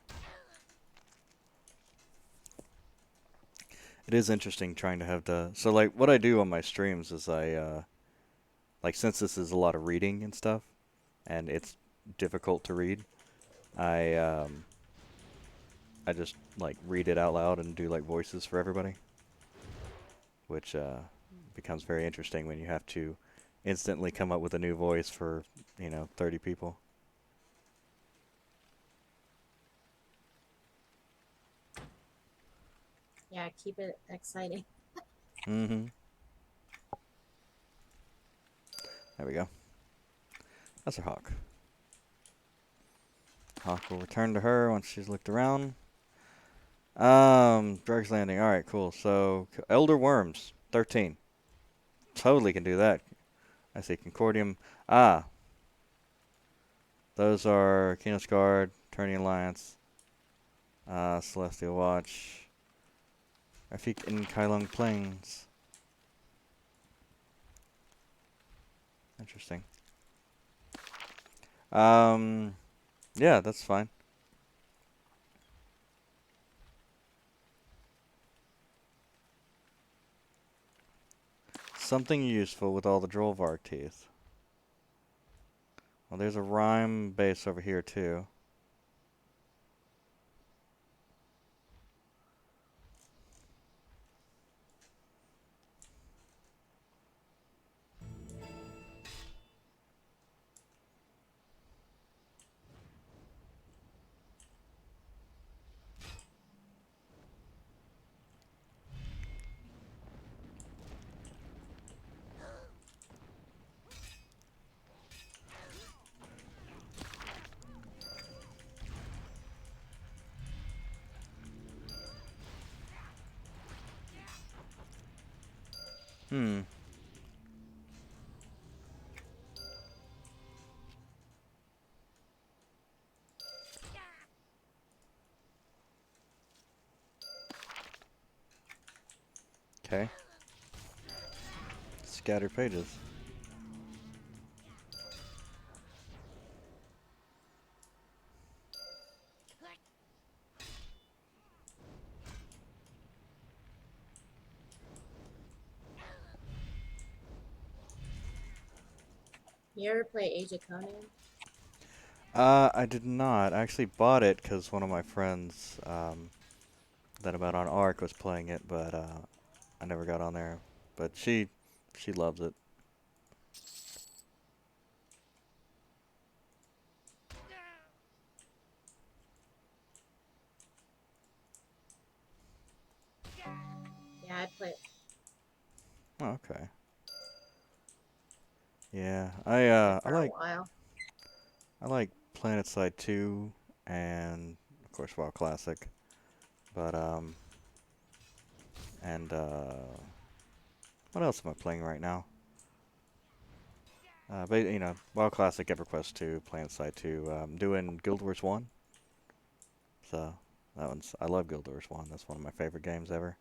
It is interesting trying to have to... So, like, what I do on my streams is like, since this is a lot of reading and stuff, and it's difficult to read, I I just, like, read it out loud and do, like, voices for everybody. Which, becomes very interesting when you have to instantly come up with a new voice for, 30 people. Yeah, keep it exciting. Mm-hmm. There we go. That's a hawk. Hawk will return to her once she's looked around. Drake's Landing. Alright, cool. So, Elder Worms. 13. Totally can do that. I see Concordium. Ah. Those are Keenest Guard, Turning Alliance, Celestial Watch, Rafik in Kylong Plains. Interesting. Yeah, that's fine. Something useful with all the Drolvark teeth. Well, there's a rhyme base over here, too. Hmm. Okay. Scattered pages. You ever play Age of Conan? I did not. I actually bought it because one of my friends that I'm out on Arc was playing it, but I never got on there. But she loves it. Yeah, I play. Oh, okay. Yeah, It I for a while. like PlanetSide 2 and of course WoW Classic, but and what else am I playing right now? But you know, WoW Classic, Everquest 2, PlanetSide 2. Doing Guild Wars 1. So that one's I love Guild Wars 1. That's one of my favorite games ever.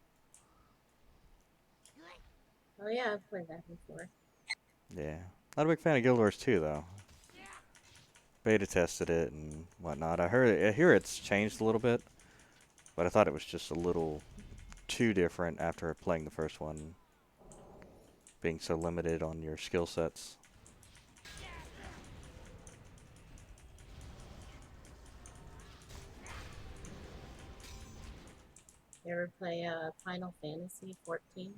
Oh yeah, I've played that before. Yeah, not a big fan of Guild Wars 2 though. Beta tested it and whatnot. I hear it's changed a little bit, but I thought it was just a little too different after playing the first one, being so limited on your skill sets. You ever play Final Fantasy 14?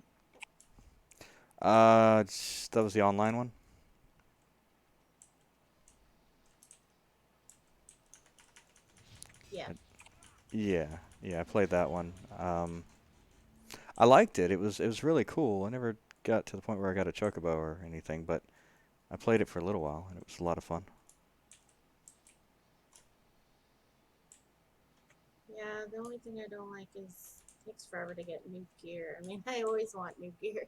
That was the online one. Yeah. Yeah, yeah, I played that one. I liked it. It was really cool. I never got to the point where I got a chocobo or anything, but I played it for a little while, and it was a lot of fun. Yeah, the only thing I don't like is it takes forever to get new gear. I mean, I always want new gear.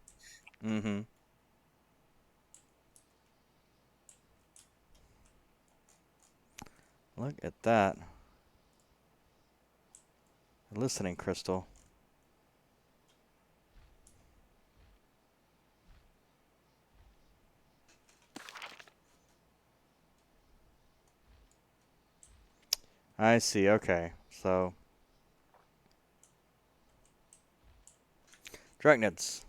Mm-hmm. Look at that. Listening crystal. I see. Okay, so Dragonids.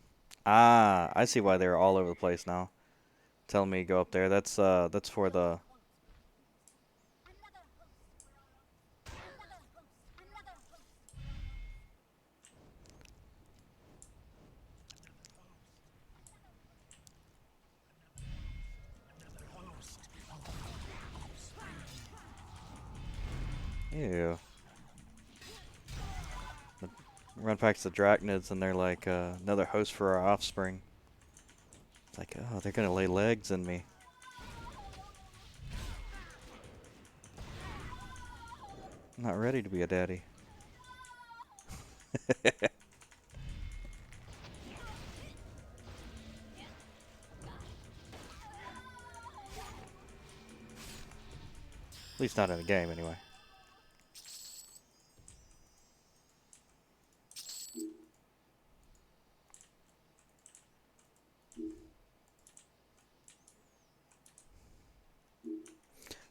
Ah, I see why they're all over the place now. Telling me to go up there. That's for the. Ew. Run packs the Drachnids and they're like another host for our offspring. It's like, oh, they're gonna lay legs in me. I'm not ready to be a daddy. At least not in a game, anyway.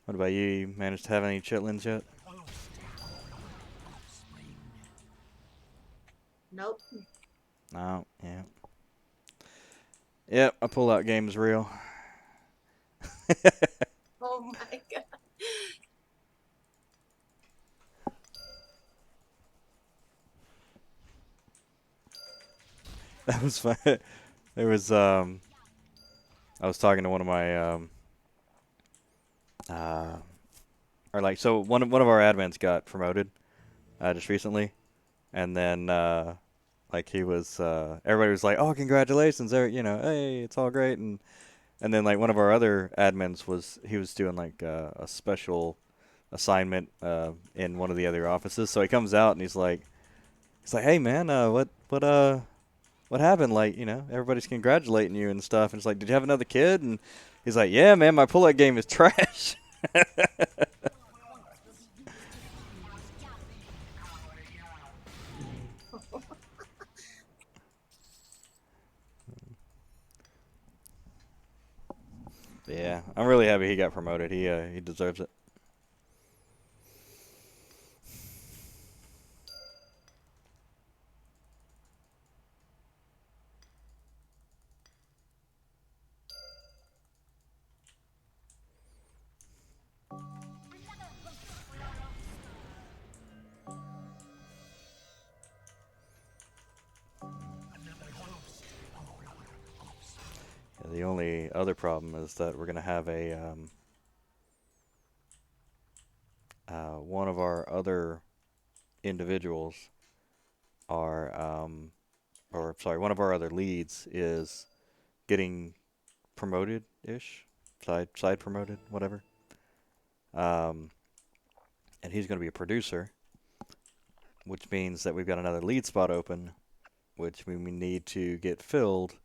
What about you? You managed to have any chitlins yet? Nope. No. Yeah. Yep. A pull-out game is real. Oh my god. That was fun. There was I was talking to one of my uh or like so one of our admins got promoted just recently, and then like he was everybody was like, oh, congratulations, there, you know, hey, it's all great, and then like one of our other admins was he was doing like a special assignment in one of the other offices, so he comes out and he's like, hey man, what happened? Like, you know, everybody's congratulating you and stuff. And it's like, did you have another kid? And he's like, yeah, man, my pull-out game is trash. Yeah, I'm really happy he got promoted. He deserves it. Yeah, the only other problem is that we're gonna have a one of our other individuals are or sorry, one of our other leads is getting promoted ish, side promoted, whatever. Um, and he's going to be a producer, which means that we've got another lead spot open, which we need to get filled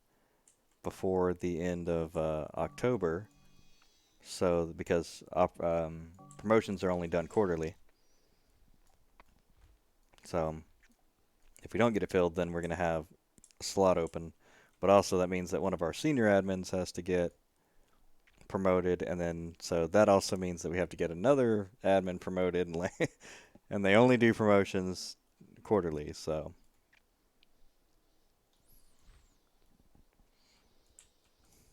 before the end of October. So because promotions are only done quarterly, so if we don't get it filled, then we're going to have a slot open. But also that means that one of our senior admins has to get promoted, and then so that also means that we have to get another admin promoted, and and they only do promotions quarterly. So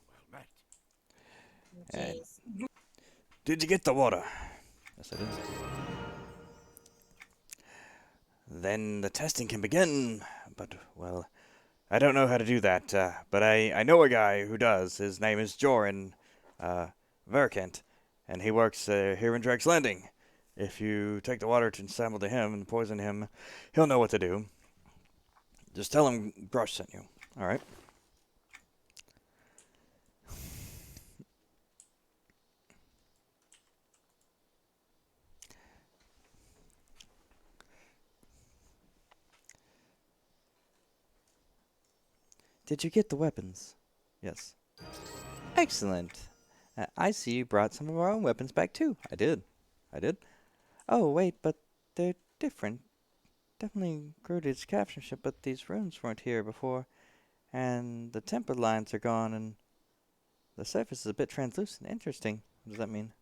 Well met. and Jeez. did you get the water? Yes, I did. Then the testing can begin. But well, I don't know how to do that. But I know a guy who does. His name is Joran Verkent, and he works here in Drake's Landing. If you take the water to sample to him and poison him, he'll know what to do. Just tell him Brush sent you. All right. Did you get the weapons? Yes. Excellent. I see you brought some of our own weapons back too. I did. I did. Oh, wait, but they're different. Definitely Grudid's captain ship, but these runes weren't here before, and the temper lines are gone, and the surface is a bit translucent. Interesting. What does that mean?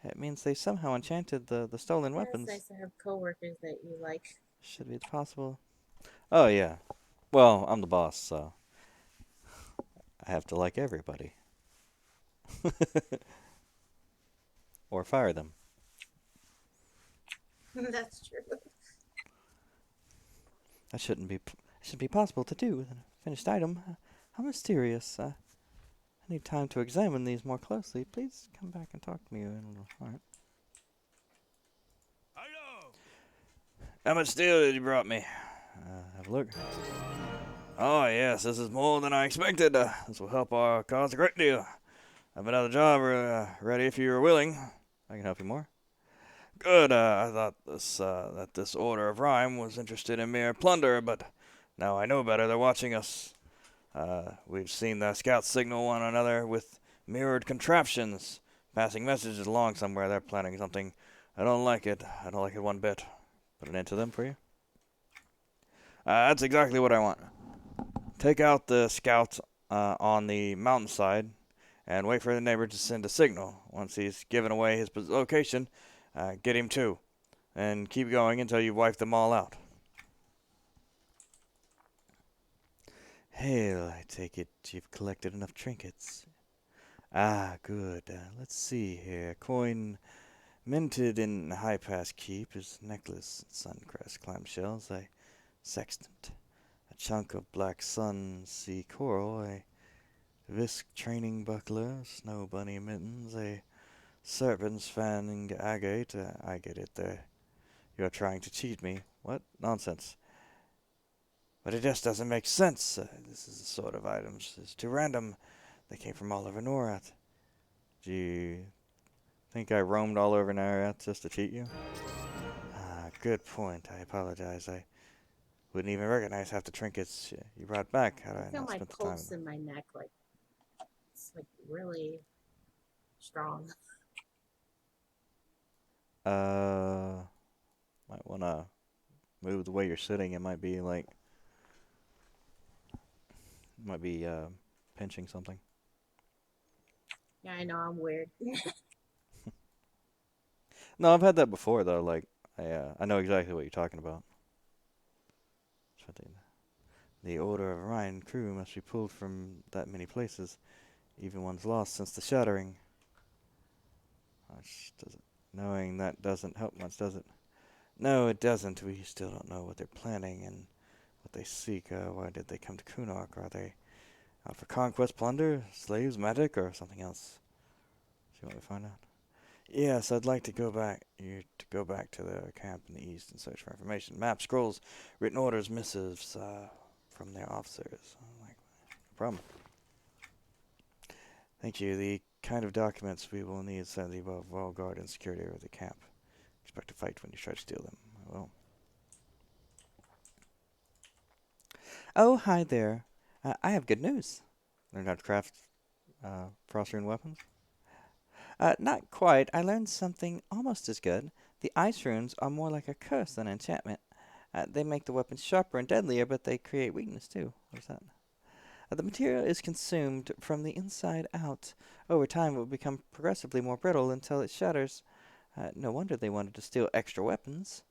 It means they somehow enchanted the stolen Yeah, it's weapons. nice to have coworkers that you like. Should be possible. Oh, yeah. Well, I'm the boss, so I have to like everybody. Or fire them. That's true. That should be possible to do with a finished item. How mysterious. I need time to examine these more closely. Please come back and talk to me a little. All right. Hello. How much steel did you brought me? Have a look. Oh yes, this is more than I expected. This will help our cause a great deal. I've another job ready if you are willing. I can help you more. Good. I thought that this order of rhyme was interested in mere plunder, but now I know better. They're watching us. We've seen the scouts signal one another with mirrored contraptions, passing messages along somewhere. They're planning something. I don't like it. I don't like it one bit. Put an end to them for you. That's exactly what I want. Take out the scouts on the mountainside and wait for the neighbor to send a signal. Once he's given away his location, get him too. And keep going until you wipe them all out. Hail, I take it you've collected enough trinkets. Ah, good. Let's see here. Coin minted in High Pass Keep is necklace, suncrest clamshells, a sextant, a chunk of black sun sea coral, a Visk training buckler, snow bunny mittens, a serpent's fanning agate. I get it there. You're trying to cheat me. What? Nonsense. But it just doesn't make sense. This is the sort of items. It's too random. They came from all over Norath. Do you think I roamed all over Norath just to cheat you? Ah, good point. I apologize. I wouldn't even recognize half the trinkets you brought back had I I feel not my spent the time. pulse in my neck, like it's like really strong. Uh, might wanna move the way you're sitting. It might be like, pinching something. Yeah, I know I'm weird. No, I've had that before though. Like, I know exactly what you're talking about. So the order of Orion crew must be pulled from that many places, even ones lost since the shattering. Which doesn't, knowing that doesn't help much, does it? No, it doesn't. We still don't know what they're planning and what they seek. Why did they come to Kunark? Are they out for conquest, plunder, slaves, magic, or something else? See what we find out. Yes, I'd like to go back. You to go back to the camp in the east and search for information. Maps, scrolls, written orders, missives from their officers. I'm like, no problem. Thank you. The kind of documents we will need send the well guard and security of the camp. Expect to fight when you try to steal them. I will. Oh, hi there. I have good news. Learned how to craft frost rune weapons. Not quite. I learned something almost as good. The ice runes are more like a curse than enchantment. They make the weapons sharper and deadlier, but they create weakness too. What's that? The material is consumed from the inside out. Over time, it will become progressively more brittle until it shatters. No wonder they wanted to steal extra weapons.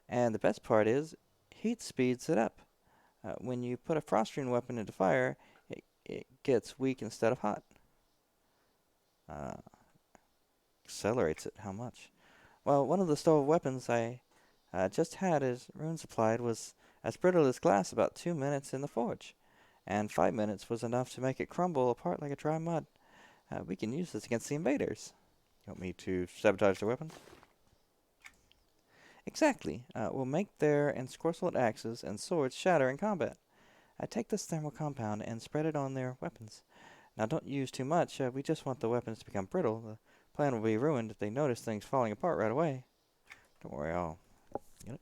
And the best part is, heat speeds it up. When you put a frost rune weapon into fire, it gets weak instead of hot. Uh, Accelerates it. How much? Well, one of the stove weapons I just had his runes applied was as brittle as glass about 2 minutes in the forge, and 5 minutes was enough to make it crumble apart like a dry mud. We can use this against the invaders. You want me to sabotage their weapons? Exactly. We'll make their ensorcelled axes and swords shatter in combat. Take this thermal compound and spread it on their weapons. Now don't use too much. We just want the weapons to become brittle. The plan will be ruined if they notice things falling apart right away. Don't worry, I'll get it.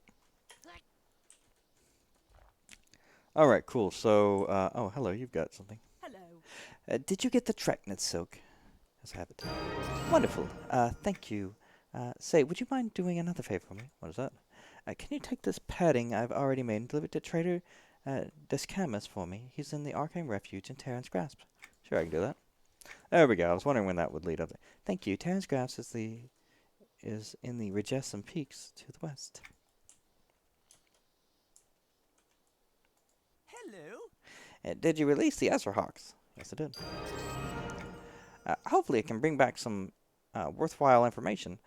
All right, cool. So, oh, hello, you've got something. Hello. Did you get the Treknet silk? Yes, I have it. Wonderful. Thank you. Say, would you mind doing another favor for me? What is that? Can you take this padding I've already made and deliver it to Trader Descamus for me? He's in the Arcane Refuge in Terran's Grasp. Sure, I can do that. There we go. I was wondering when that would lead up there. Thank you. Terran's Grasp is in the Regesum Peaks to the west. Hello. Did you release the Ezra Hawks? Yes, I did. Hopefully, it can bring back some worthwhile information.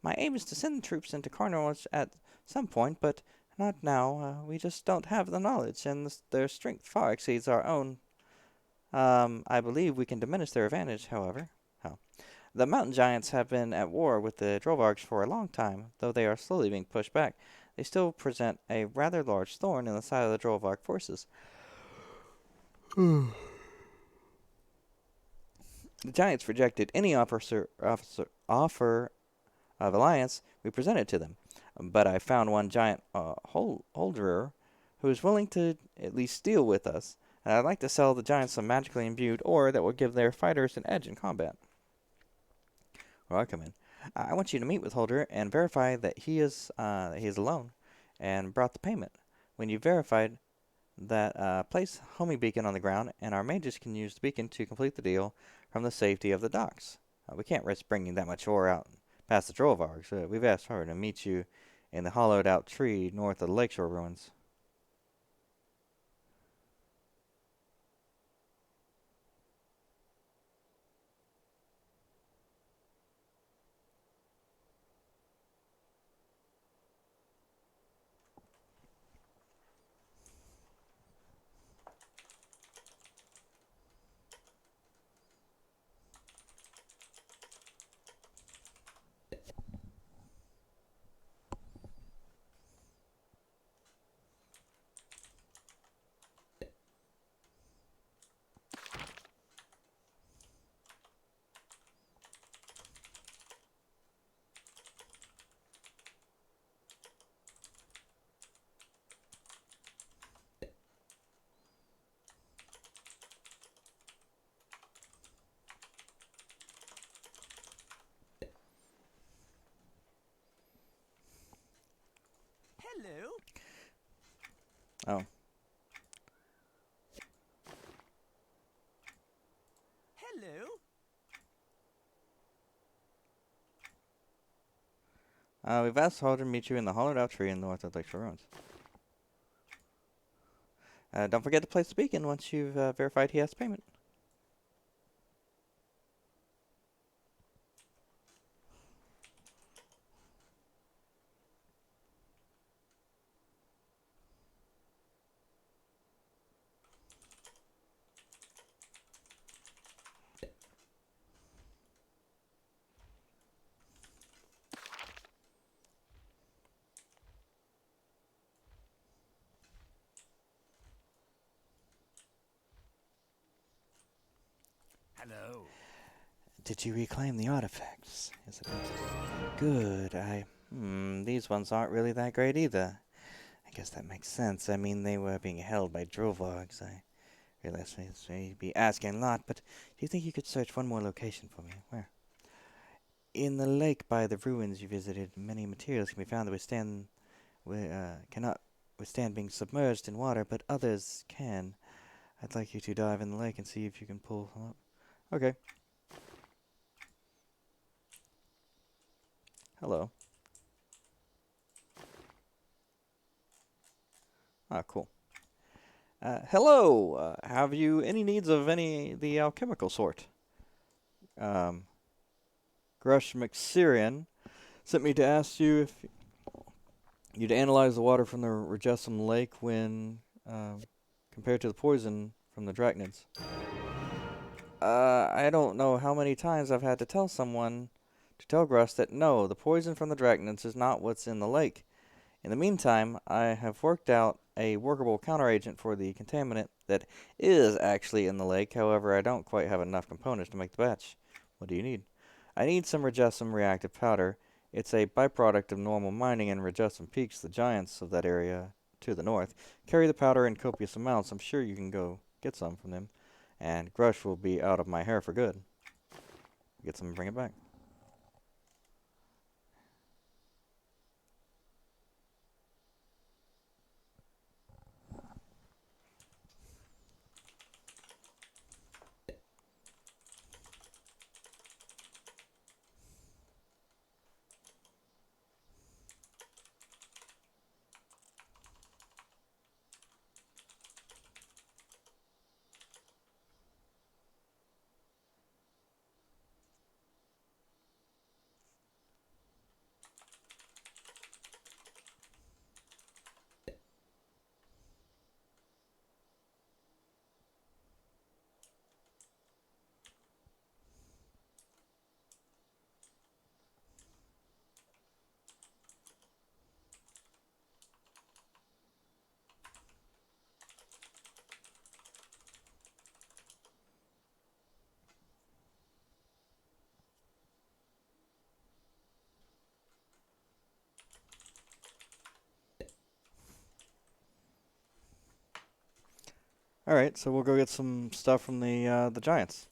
My aim is to send the troops into Carnage at some point, but not now. We just don't have the knowledge, and their strength far exceeds our own. I believe we can diminish their advantage, however. Oh. The mountain giants have been at war with the Drovargs for a long time, though they are slowly being pushed back. They still present a rather large thorn in the side of the Drovarg forces. The giants rejected any offer of alliance we presented to them, but I found one giant holderer who is willing to at least deal with us, and I'd like to sell the giants some magically imbued ore that will give their fighters an edge in combat. Where I come in, I want you to meet with Holder and verify that he is alone, and brought the payment. When you verified that, place homing beacon on the ground, and our mages can use the beacon to complete the deal from the safety of the docks. We can't risk bringing that much ore out past the Trollvargs. We've asked her to meet you in the hollowed-out tree north of the lakeshore ruins. Hello. Oh, Hello. We've asked Holder to meet you in the hollowed out tree in the north of Lakeshore Ruins. Don't forget to place the beacon once you've verified he has payment. Hello. Did you reclaim the artifacts? Is it good? These ones aren't really that great either. I guess that makes sense. I mean, they were being held by Drovargs. I realize this may be asking a lot, but do you think you could search one more location for me? Where? In the lake by the ruins you visited, many materials can be found that cannot withstand being submerged in water, but others can. I'd like you to dive in the lake and see if you can pull them up. Okay. Hello. Ah, cool. Hello. Have you any needs of the alchemical sort? Um, Grush McSirian sent me to ask you if you'd analyze the water from the Regesum Lake when compared to the poison from the Drachnids. I don't know how many times I've had to tell someone to tell Grush that no, the poison from the Drachnids is not what's in the lake. In the meantime, I have worked out a workable counteragent for the contaminant that is actually in the lake. However, I don't quite have enough components to make the batch. What do you need? I need some Regesum reactive powder. It's a byproduct of normal mining in Regesum Peaks. The giants of that area to the north carry the powder in copious amounts. I'm sure you can go get some from them, and Grush will be out of my hair for good. Get some and bring it back. All right, so we'll go get some stuff from the giants.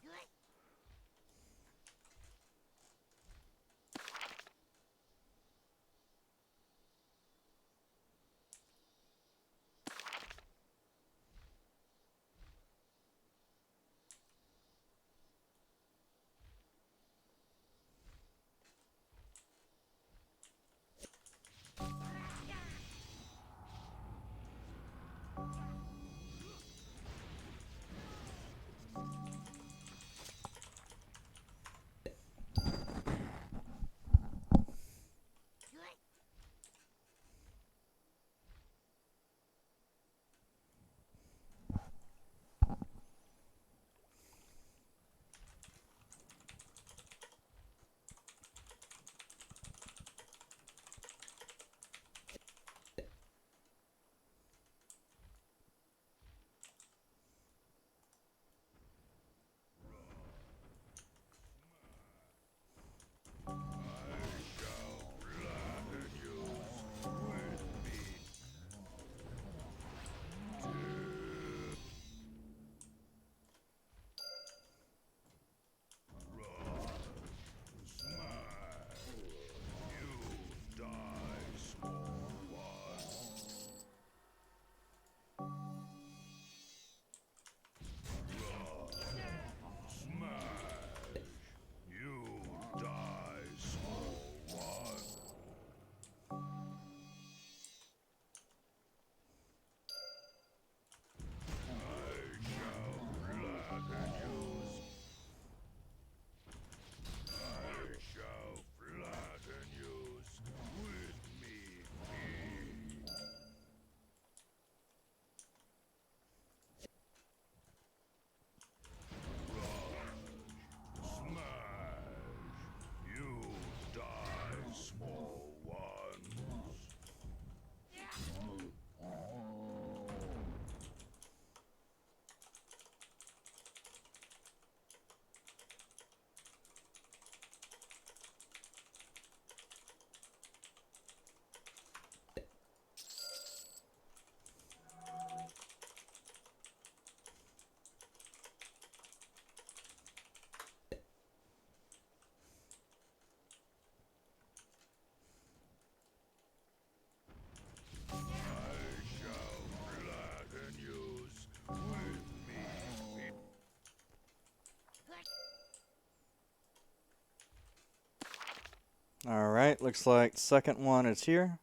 All right, looks like second one is here.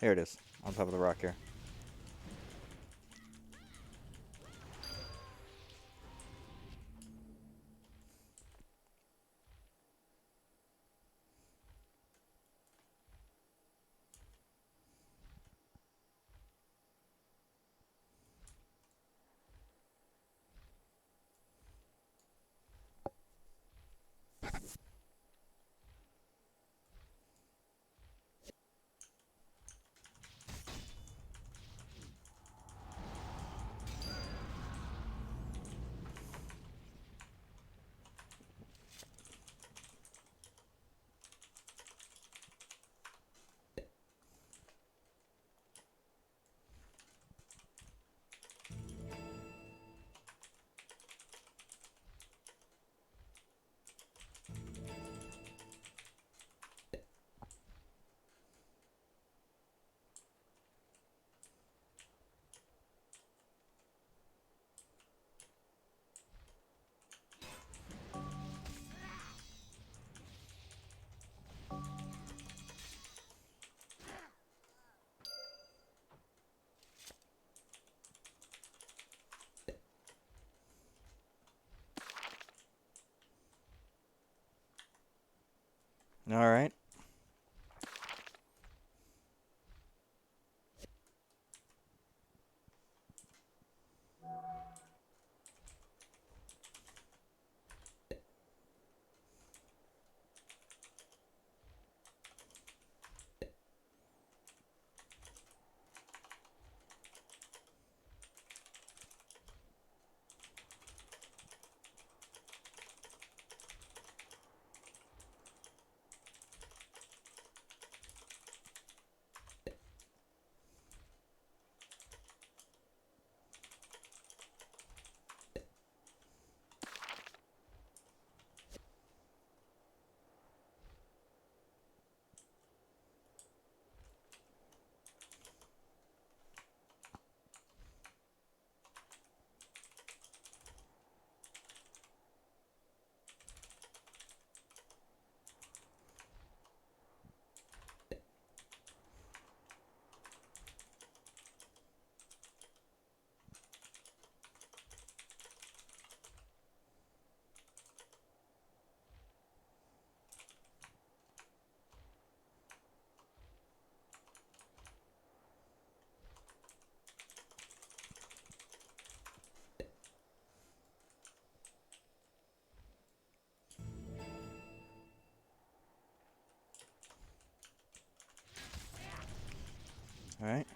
Here it is, on top of the rock here. All right. All right.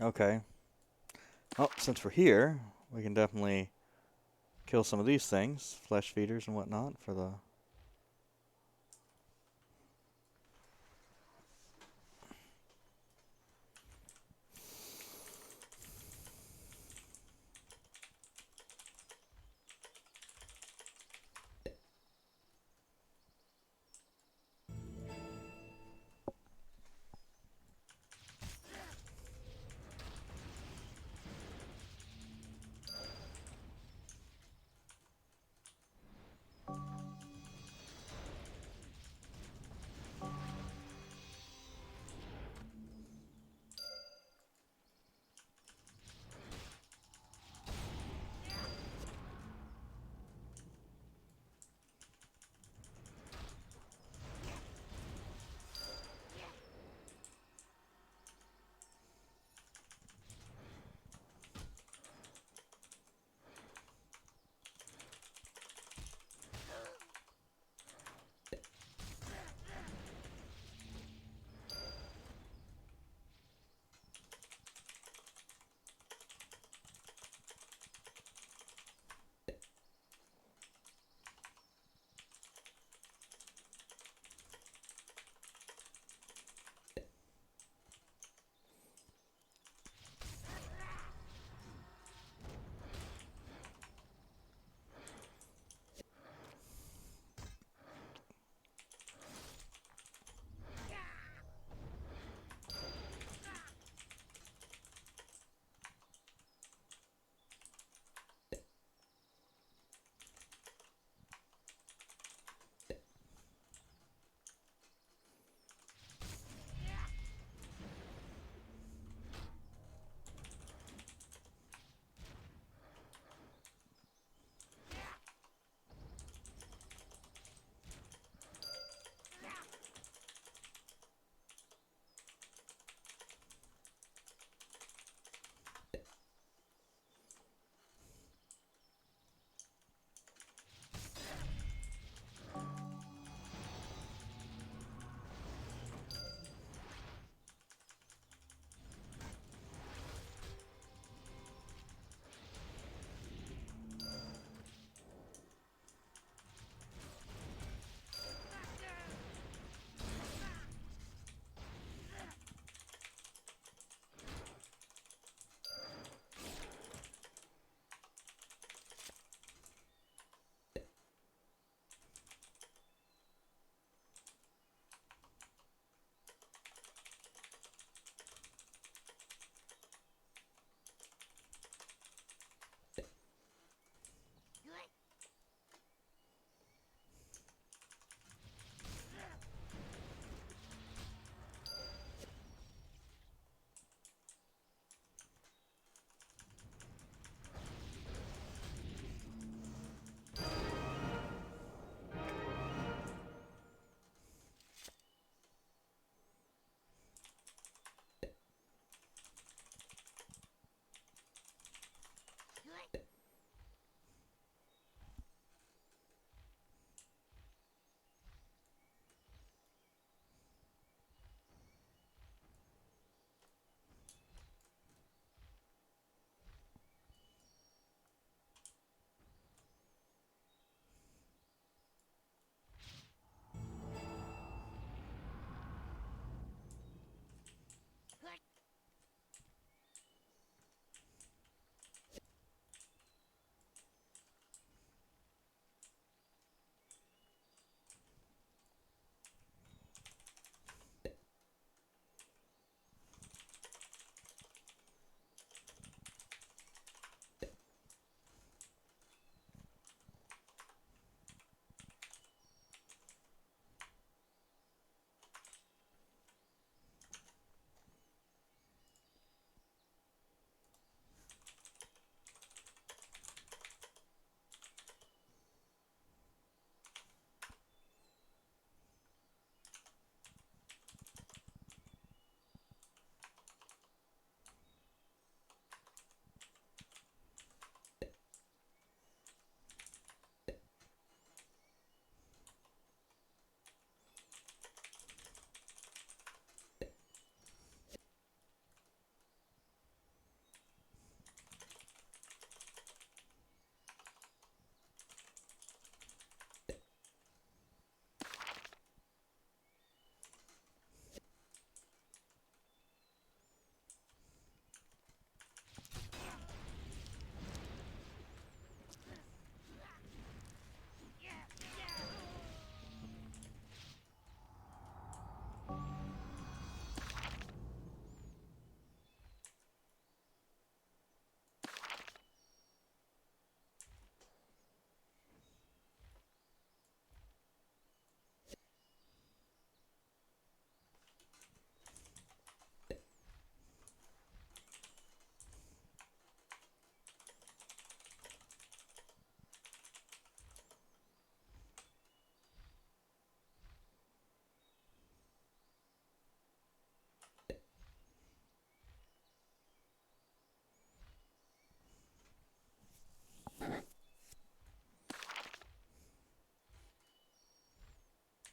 Okay. Well, since we're here, we can definitely kill some of these things, flesh feeders and whatnot, for the.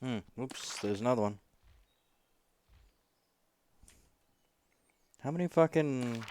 Oops, there's another one. How many fucking...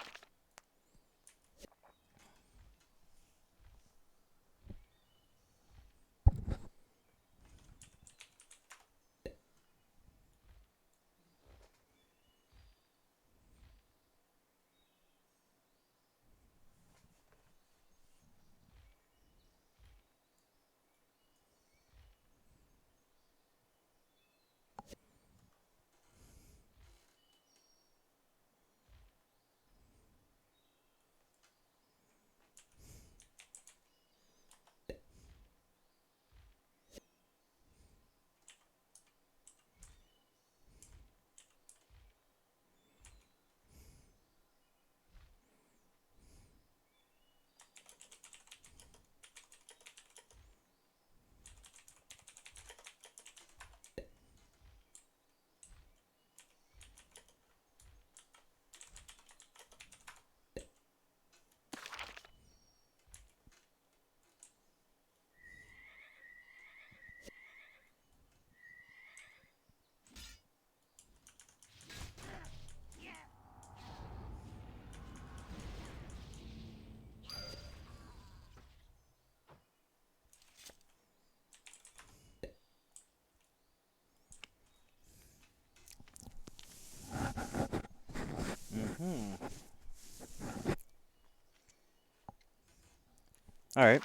Alright.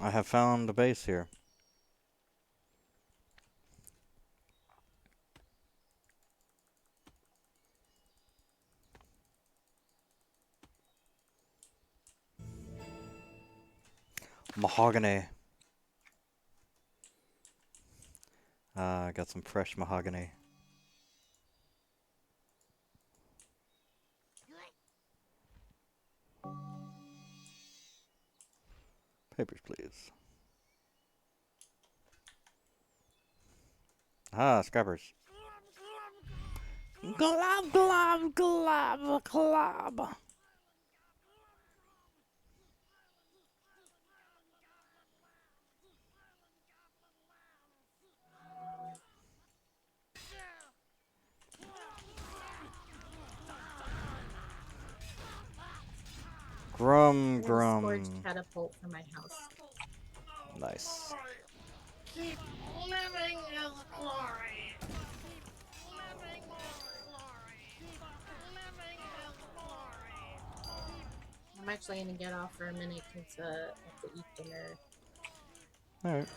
I have found a base here. Mahogany. I got some fresh mahogany. Papers, please. Ah, scrappers. Glob, glob, glob, glob. Grum, I have a storage grum. catapult for my house. Nice. Keep living in glory. Living in glory. Living in glory. I'm actually gonna get off for a minute because I have to eat dinner. Alright.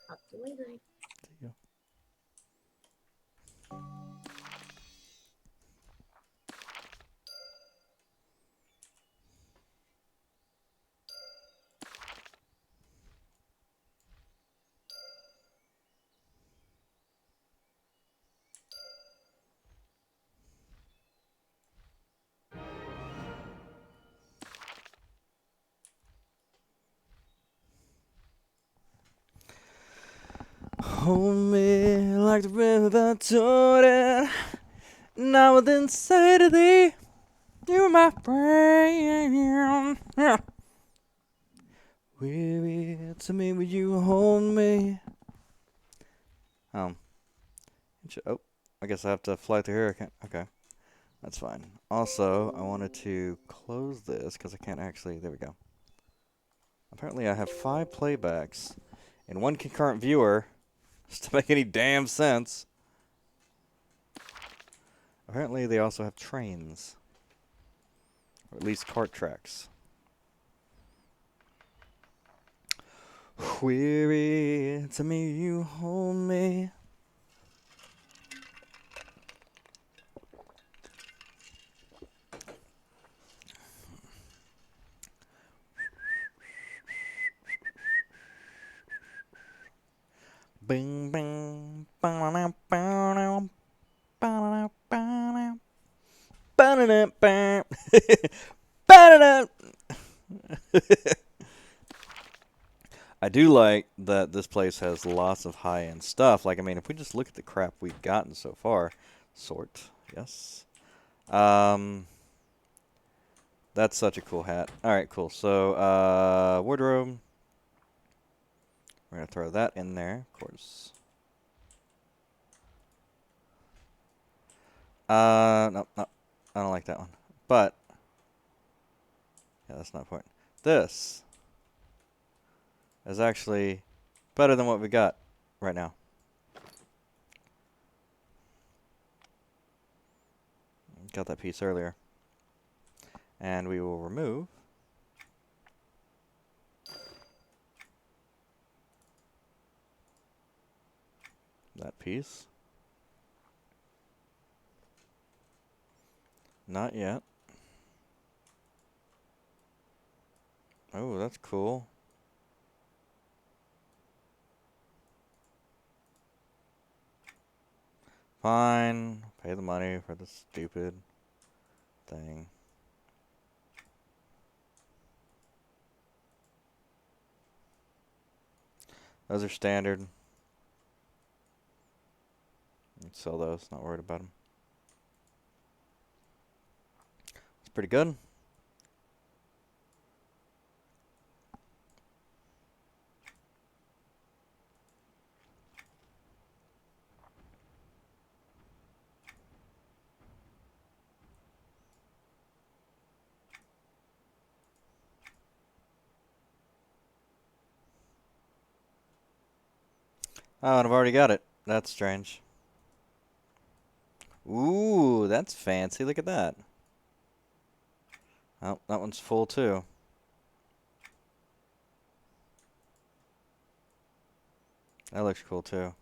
Talk to you later. See ya. Hold me like the river Jordan. Now within sight of thee, you're my friend. Yeah. Weary to me, would you hold me? Oh, I guess I have to fly through here. Okay, that's fine. Also, I wanted to close this because I can't actually. There we go. Apparently, I have 5 playbacks and 1 concurrent viewer. Just to make any damn sense. Apparently, they also have trains. Or at least cart tracks. Weary to me, you hold me. Bing, bing, ba-da-da, ba-da-da, ba-da-da, ba-da-da, ba-da-da, ba- ba-da-da. I do like that this place has lots of high-end stuff. Like, I mean, if we just look at the crap we've gotten so far. Sort, yes. That's such a cool hat. All right, cool. So, wardrobe. We're going to throw that in there, of course. No, no. I don't like that one. But, yeah, that's not important. This is actually better than what we got right now. Got that piece earlier. And we will remove that piece. Not yet. Oh, that's cool. Fine. Pay the money for the stupid thing. Those are standard. Let's sell those. Not worried about them. It's pretty good. Oh, and I've already got it. That's strange. Ooh, that's fancy. Look at that. Oh, that one's full too. That looks cool too.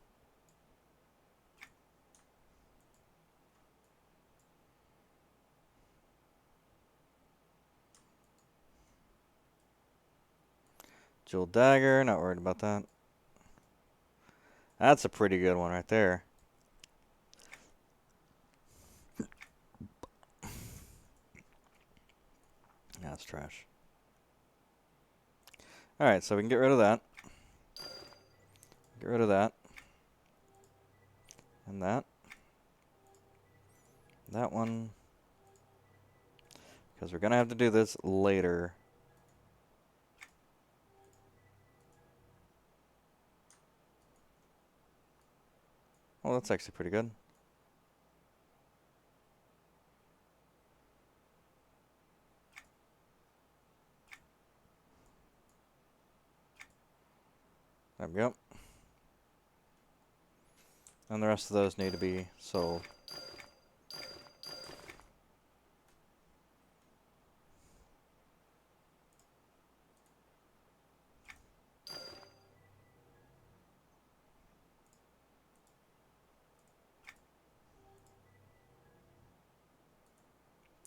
Jewel dagger. Not worried about that. That's a pretty good one right there. That's trash. Alright, so we can get rid of that. Get rid of that. And that. That one. Because we're going to have to do this later. Well, that's actually pretty good. There we go. And the rest of those need to be sold.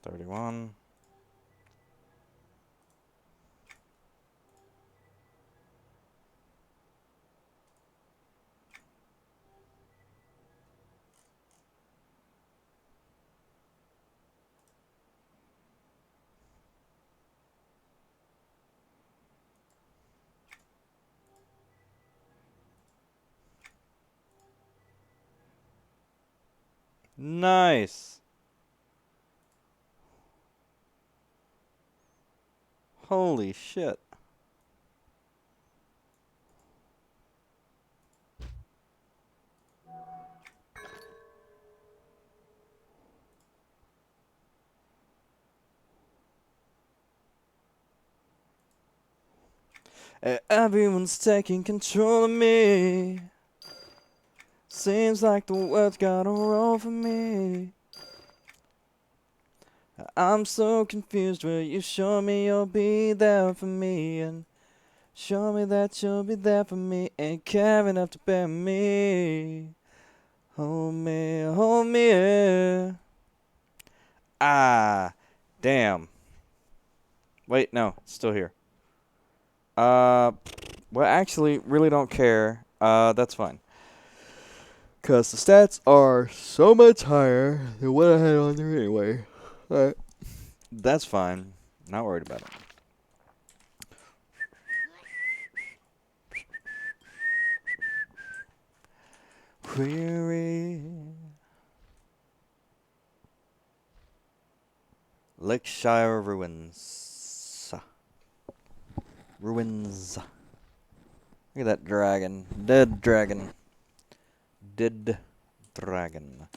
$31. Nice. Holy shit. Everyone's taking control of me. Seems like the world's got a role for me. I'm so confused. Will you show me you'll be there for me? And show me that you'll be there for me and care enough to bear me. Hold me, hold me. Yeah. Ah, damn. Wait, no, it's still here. Well, actually, really don't care. That's fine. Because the stats are so much higher than what I had on there anyway. Alright. That's fine. Not worried about it. Weary. Lakeshire ruins. Ruins. Look at that dragon. Dead dragon. Dead dragon.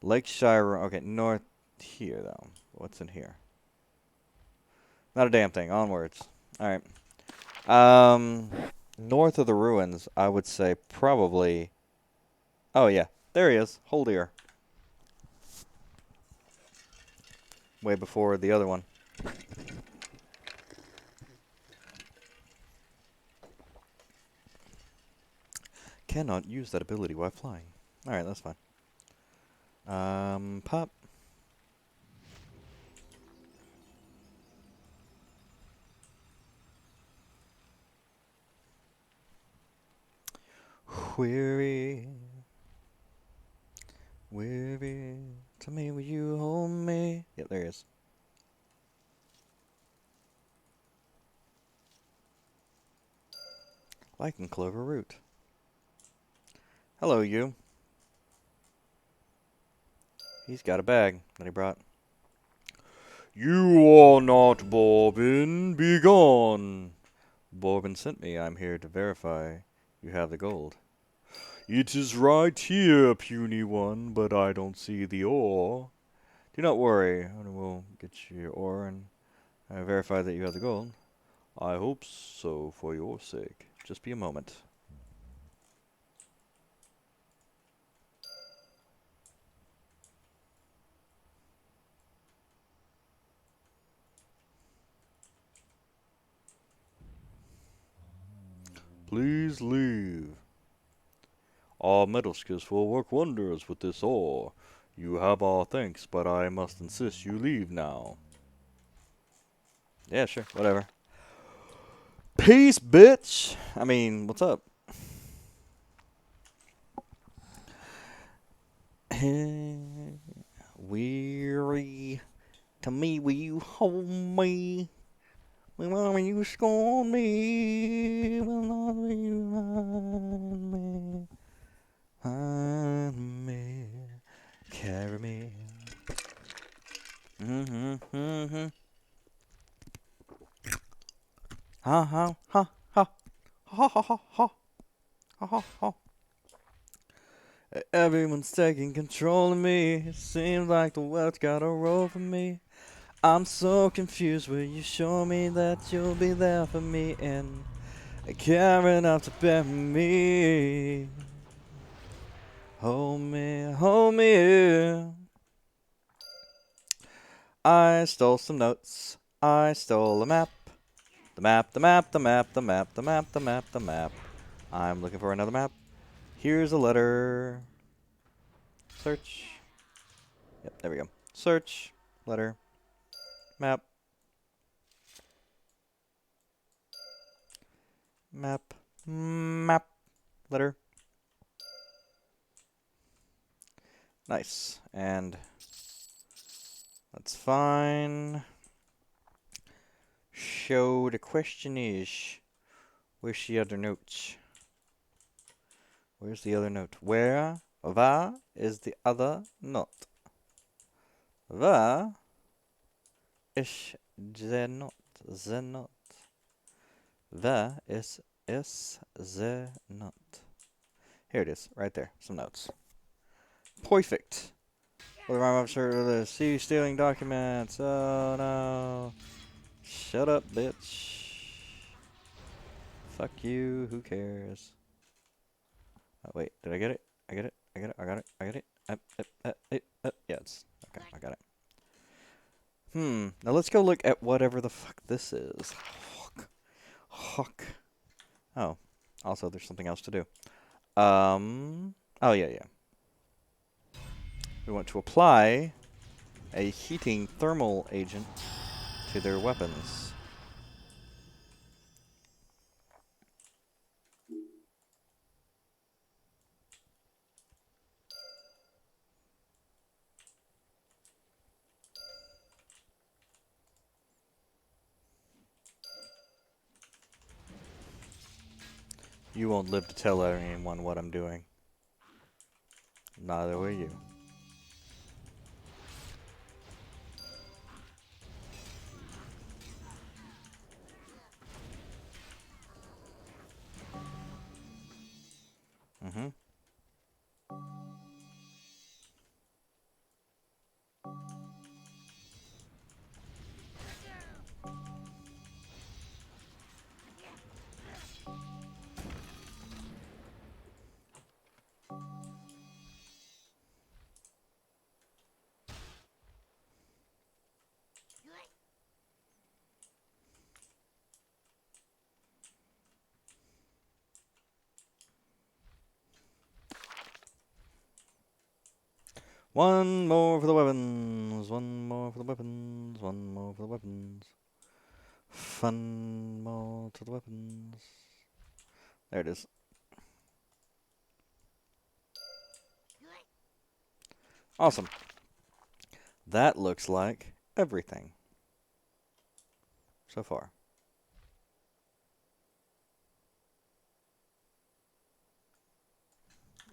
Lakeshire. Okay, north here though. What's in here? Not a damn thing. Onwards. All right. North of the ruins, I would say probably. Oh yeah, there he is. Holdier. Way before the other one. Cannot use that ability while flying. All right, that's fine. Pop. Weary. Weary. Tell me, will you hold me? Yeah, there he is. Lichen clover root. Hello, you. He's got a bag that he brought. You are not Borbin. Be gone. Borbin sent me. I'm here to verify you have the gold. It is right here, puny one, but I don't see the ore. Do not worry. I will get you your ore and verify that you have the gold. I hope so for your sake. Just be a moment. Please leave. Our metal skills will work wonders with this ore. You have our thanks, but I must insist you leave now. Yeah, sure, whatever. Peace, bitch! I mean, what's up? Weary. To me, will you hold me? Will you scorn me? Will not you find me? Find me. Carry me. Ha ha ha ha. Ha ha ha ha. Ha ha ha. Everyone's taking control of me. Seems like the world's got a role for me. I'm so confused. Will you show me that you'll be there for me and care enough to bear me? Hold me, hold me. I stole some notes. I stole a map. The map, the map, the map, the map, the map, the map, the map. I'm looking for another map. Here's a letter. Search. Yep, there we go. Search. Letter. Map. Map. Map. Letter. Nice. And that's fine. So the question is, where's the other notes? Where's the other note? Where is the other note? Where is the note? The note. Where is the note? Here it is, right there. Some notes. Perfect. Well, I'm sure the sea stealing documents. Oh no. Shut up, bitch. Fuck you. Who cares? Oh, wait, did I get it? I get it. I get it. I got it. I got it. Yeah, it's okay. I got it. Now let's go look at whatever the fuck this is. Hawk. Oh. Also, there's something else to do. Oh, yeah. We want to apply a heating thermal agent to their weapons. You won't live to tell anyone what I'm doing. Neither will you. One more for the weapons. One more for the weapons. One more for the weapons. Fun more to the weapons. There it is. Awesome. That looks like everything so far.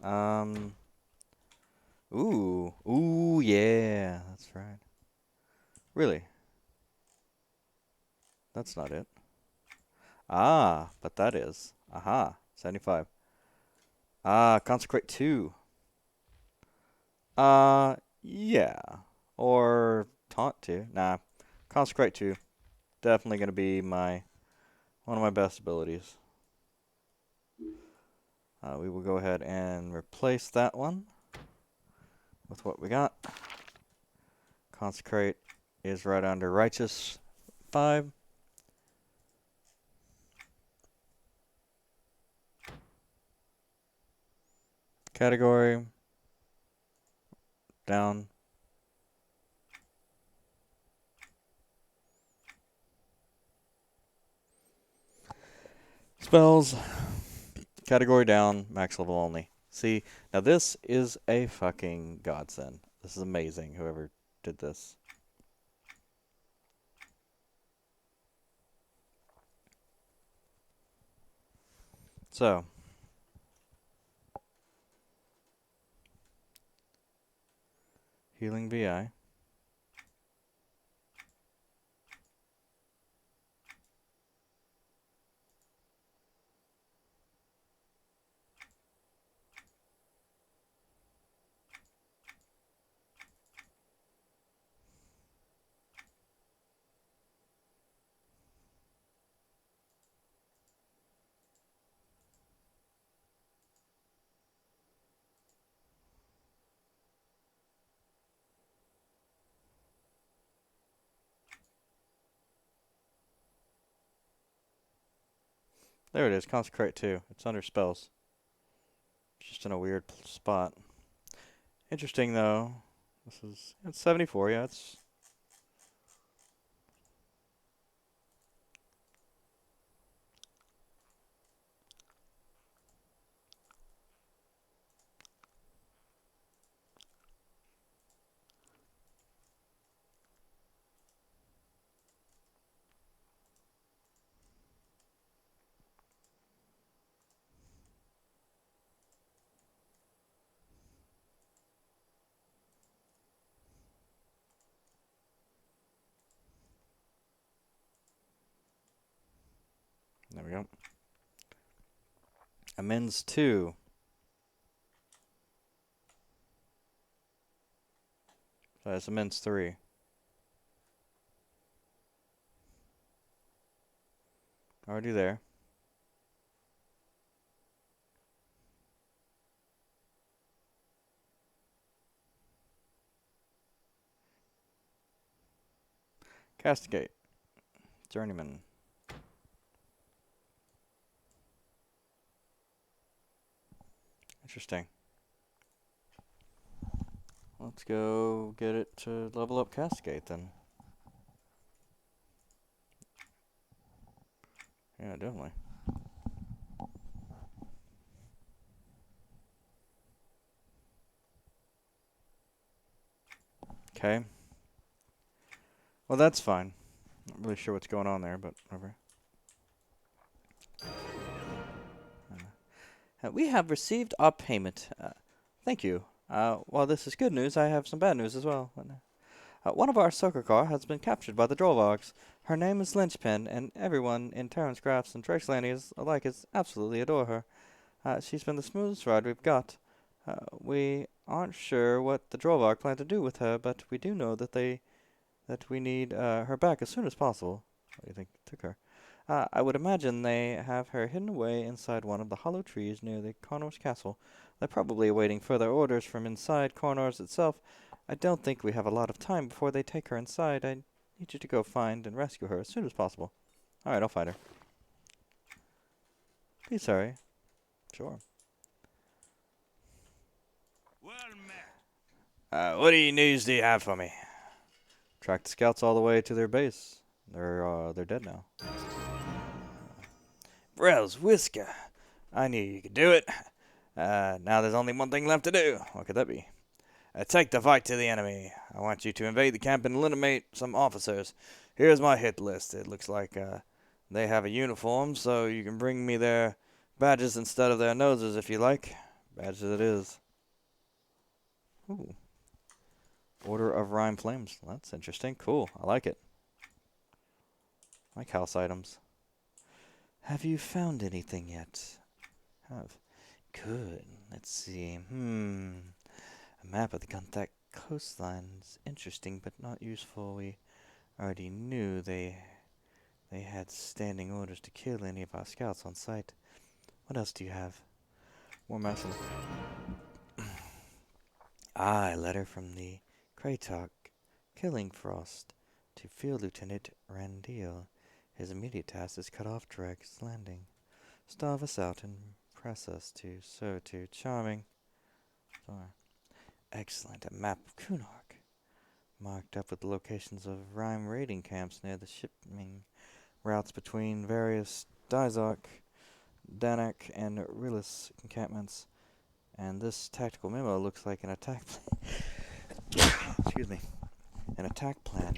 Um. Ooh, yeah, that's right. Really? That's not it. Ah, but that is. Aha, 75. Ah, Consecrate 2. Yeah. Or Taunt 2. Nah, Consecrate 2. Definitely going to be one of my best abilities. We will go ahead and replace that one with what we got. Consecrate is right under Righteous 5. Category. Down. Spells. Category down. Max level only. See, now this is a fucking godsend. This is amazing, whoever did this. So, Healing VI. There it is, Consecrate 2. It's under spells. It's just in a weird spot. Interesting though. It's 74, yeah, it's there we go. Amends 2. So that's amends 3. Already there. Castigate. Journeyman. Interesting. Let's go get it to level up Castigate then. Yeah, definitely. Okay. Well, that's fine. Not really sure what's going on there, but whatever. We have received our payment. Thank you. While this is good news, I have some bad news as well. One of our soccer car has been captured by the Drollvogs. Her name is Lynchpin, and everyone in Terrence Crafts and Drexlandians alike is absolutely adore her. She's been the smoothest ride we've got. We aren't sure what the Drollvog plan to do with her, but we do know that we need her back as soon as possible. What do you think took her? I would imagine they have her hidden away inside one of the hollow trees near the Cornors Castle. They're probably awaiting further orders from inside Cornors itself. I don't think we have a lot of time before they take her inside. I need you to go find and rescue her as soon as possible. Alright, I'll find her. Please hurry. Sure. Well met. What news do you have for me? Tracked the scouts all the way to their base. They're dead now. Brell's Whisker. I knew you could do it. Now there's only one thing left to do. What could that be? Take the fight to the enemy. I want you to invade the camp and eliminate some officers. Here's my hit list. It looks like they have a uniform, so you can bring me their badges instead of their noses if you like. Badges it is. Ooh. Order of Rhyme Flames. That's interesting. Cool. I like it. I like house items. Have you found anything yet? Have. Good. Let's see. A map of the Gunthak coastline is interesting, but not useful. We already knew they had standing orders to kill any of our scouts on sight. What else do you have? More maps on the... A letter from the Kratok, Killing Frost, to Field Lieutenant Randil. His immediate task is cut off Drake's landing. Starve us out and press us to servitude. Charming. Sorry. Excellent. A map of Kunark, marked up with the locations of Rhyme raiding camps near the shipping routes between various Dizark, Danak, and Rilis encampments. And this tactical memo looks like an attack excuse me, an attack plan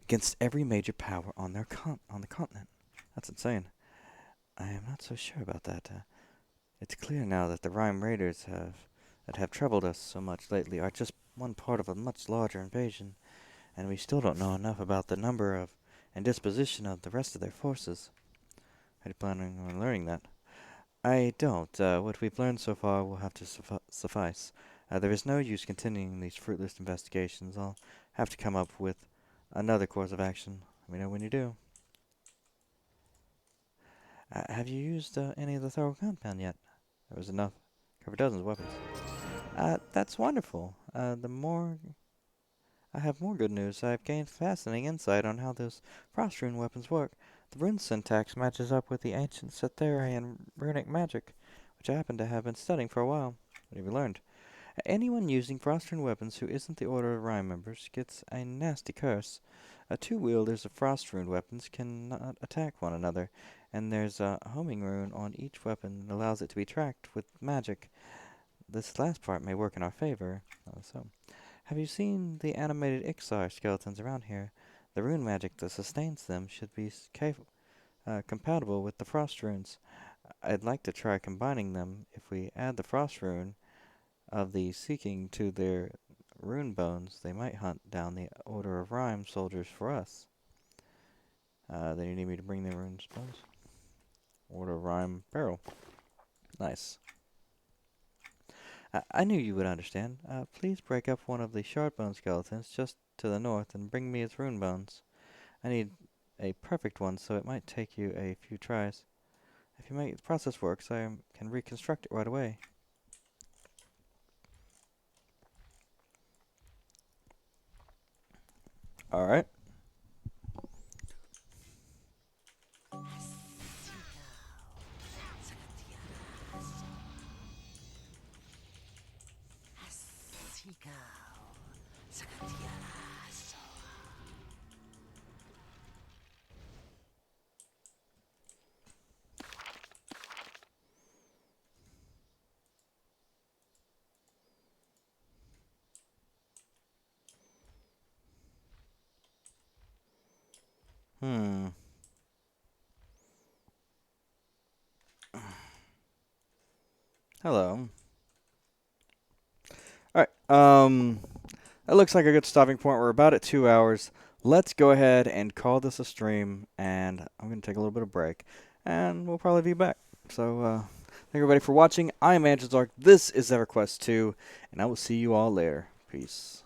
against every major power on the continent. That's insane. I am not so sure about that. It's clear now that the Rhyme raiders that have troubled us so much lately are just one part of a much larger invasion, and we still don't know enough about the number of and disposition of the rest of their forces. Are you planning on learning that? I don't. What we've learned so far will have to suffice. There is no use continuing these fruitless investigations. I'll have to come up with another course of action. Let me know when you do. Have you used any of the thorough compound yet? There was enough. Cover dozens of weapons. That's wonderful. The more I have more good news. I've gained fascinating insight on how those frost rune weapons work. The rune syntax matches up with the ancient Cetharian runic magic, which I happen to have been studying for a while. What have you learned? Anyone using frost rune weapons who isn't the Order of Rhyme members gets a nasty curse. Two wielders of frost rune weapons cannot attack one another, and there's a homing rune on each weapon that allows it to be tracked with magic. This last part may work in our favor. Have you seen the animated Ixar skeletons around here? The rune magic that sustains them should be compatible with the frost runes. I'd like to try combining them. If we add the frost rune of the Seeking to their rune bones, they might hunt down the Order of Rhyme soldiers for us. Then you need me to bring the rune bones. Order of Rhyme barrel. Nice. I knew you would understand. Please break up one of the shardbone skeletons just to the north and bring me its rune bones. I need a perfect one, so it might take you a few tries. If you make the process works, I can reconstruct it right away. Alright. Hello. Alright, that looks like a good stopping point. We're about at 2 hours. Let's go ahead and call this a stream, and I'm going to take a little bit of break, and we'll probably be back. So, thank everybody for watching. I'm Antizark. This is Everquest 2, and I will see you all later. Peace.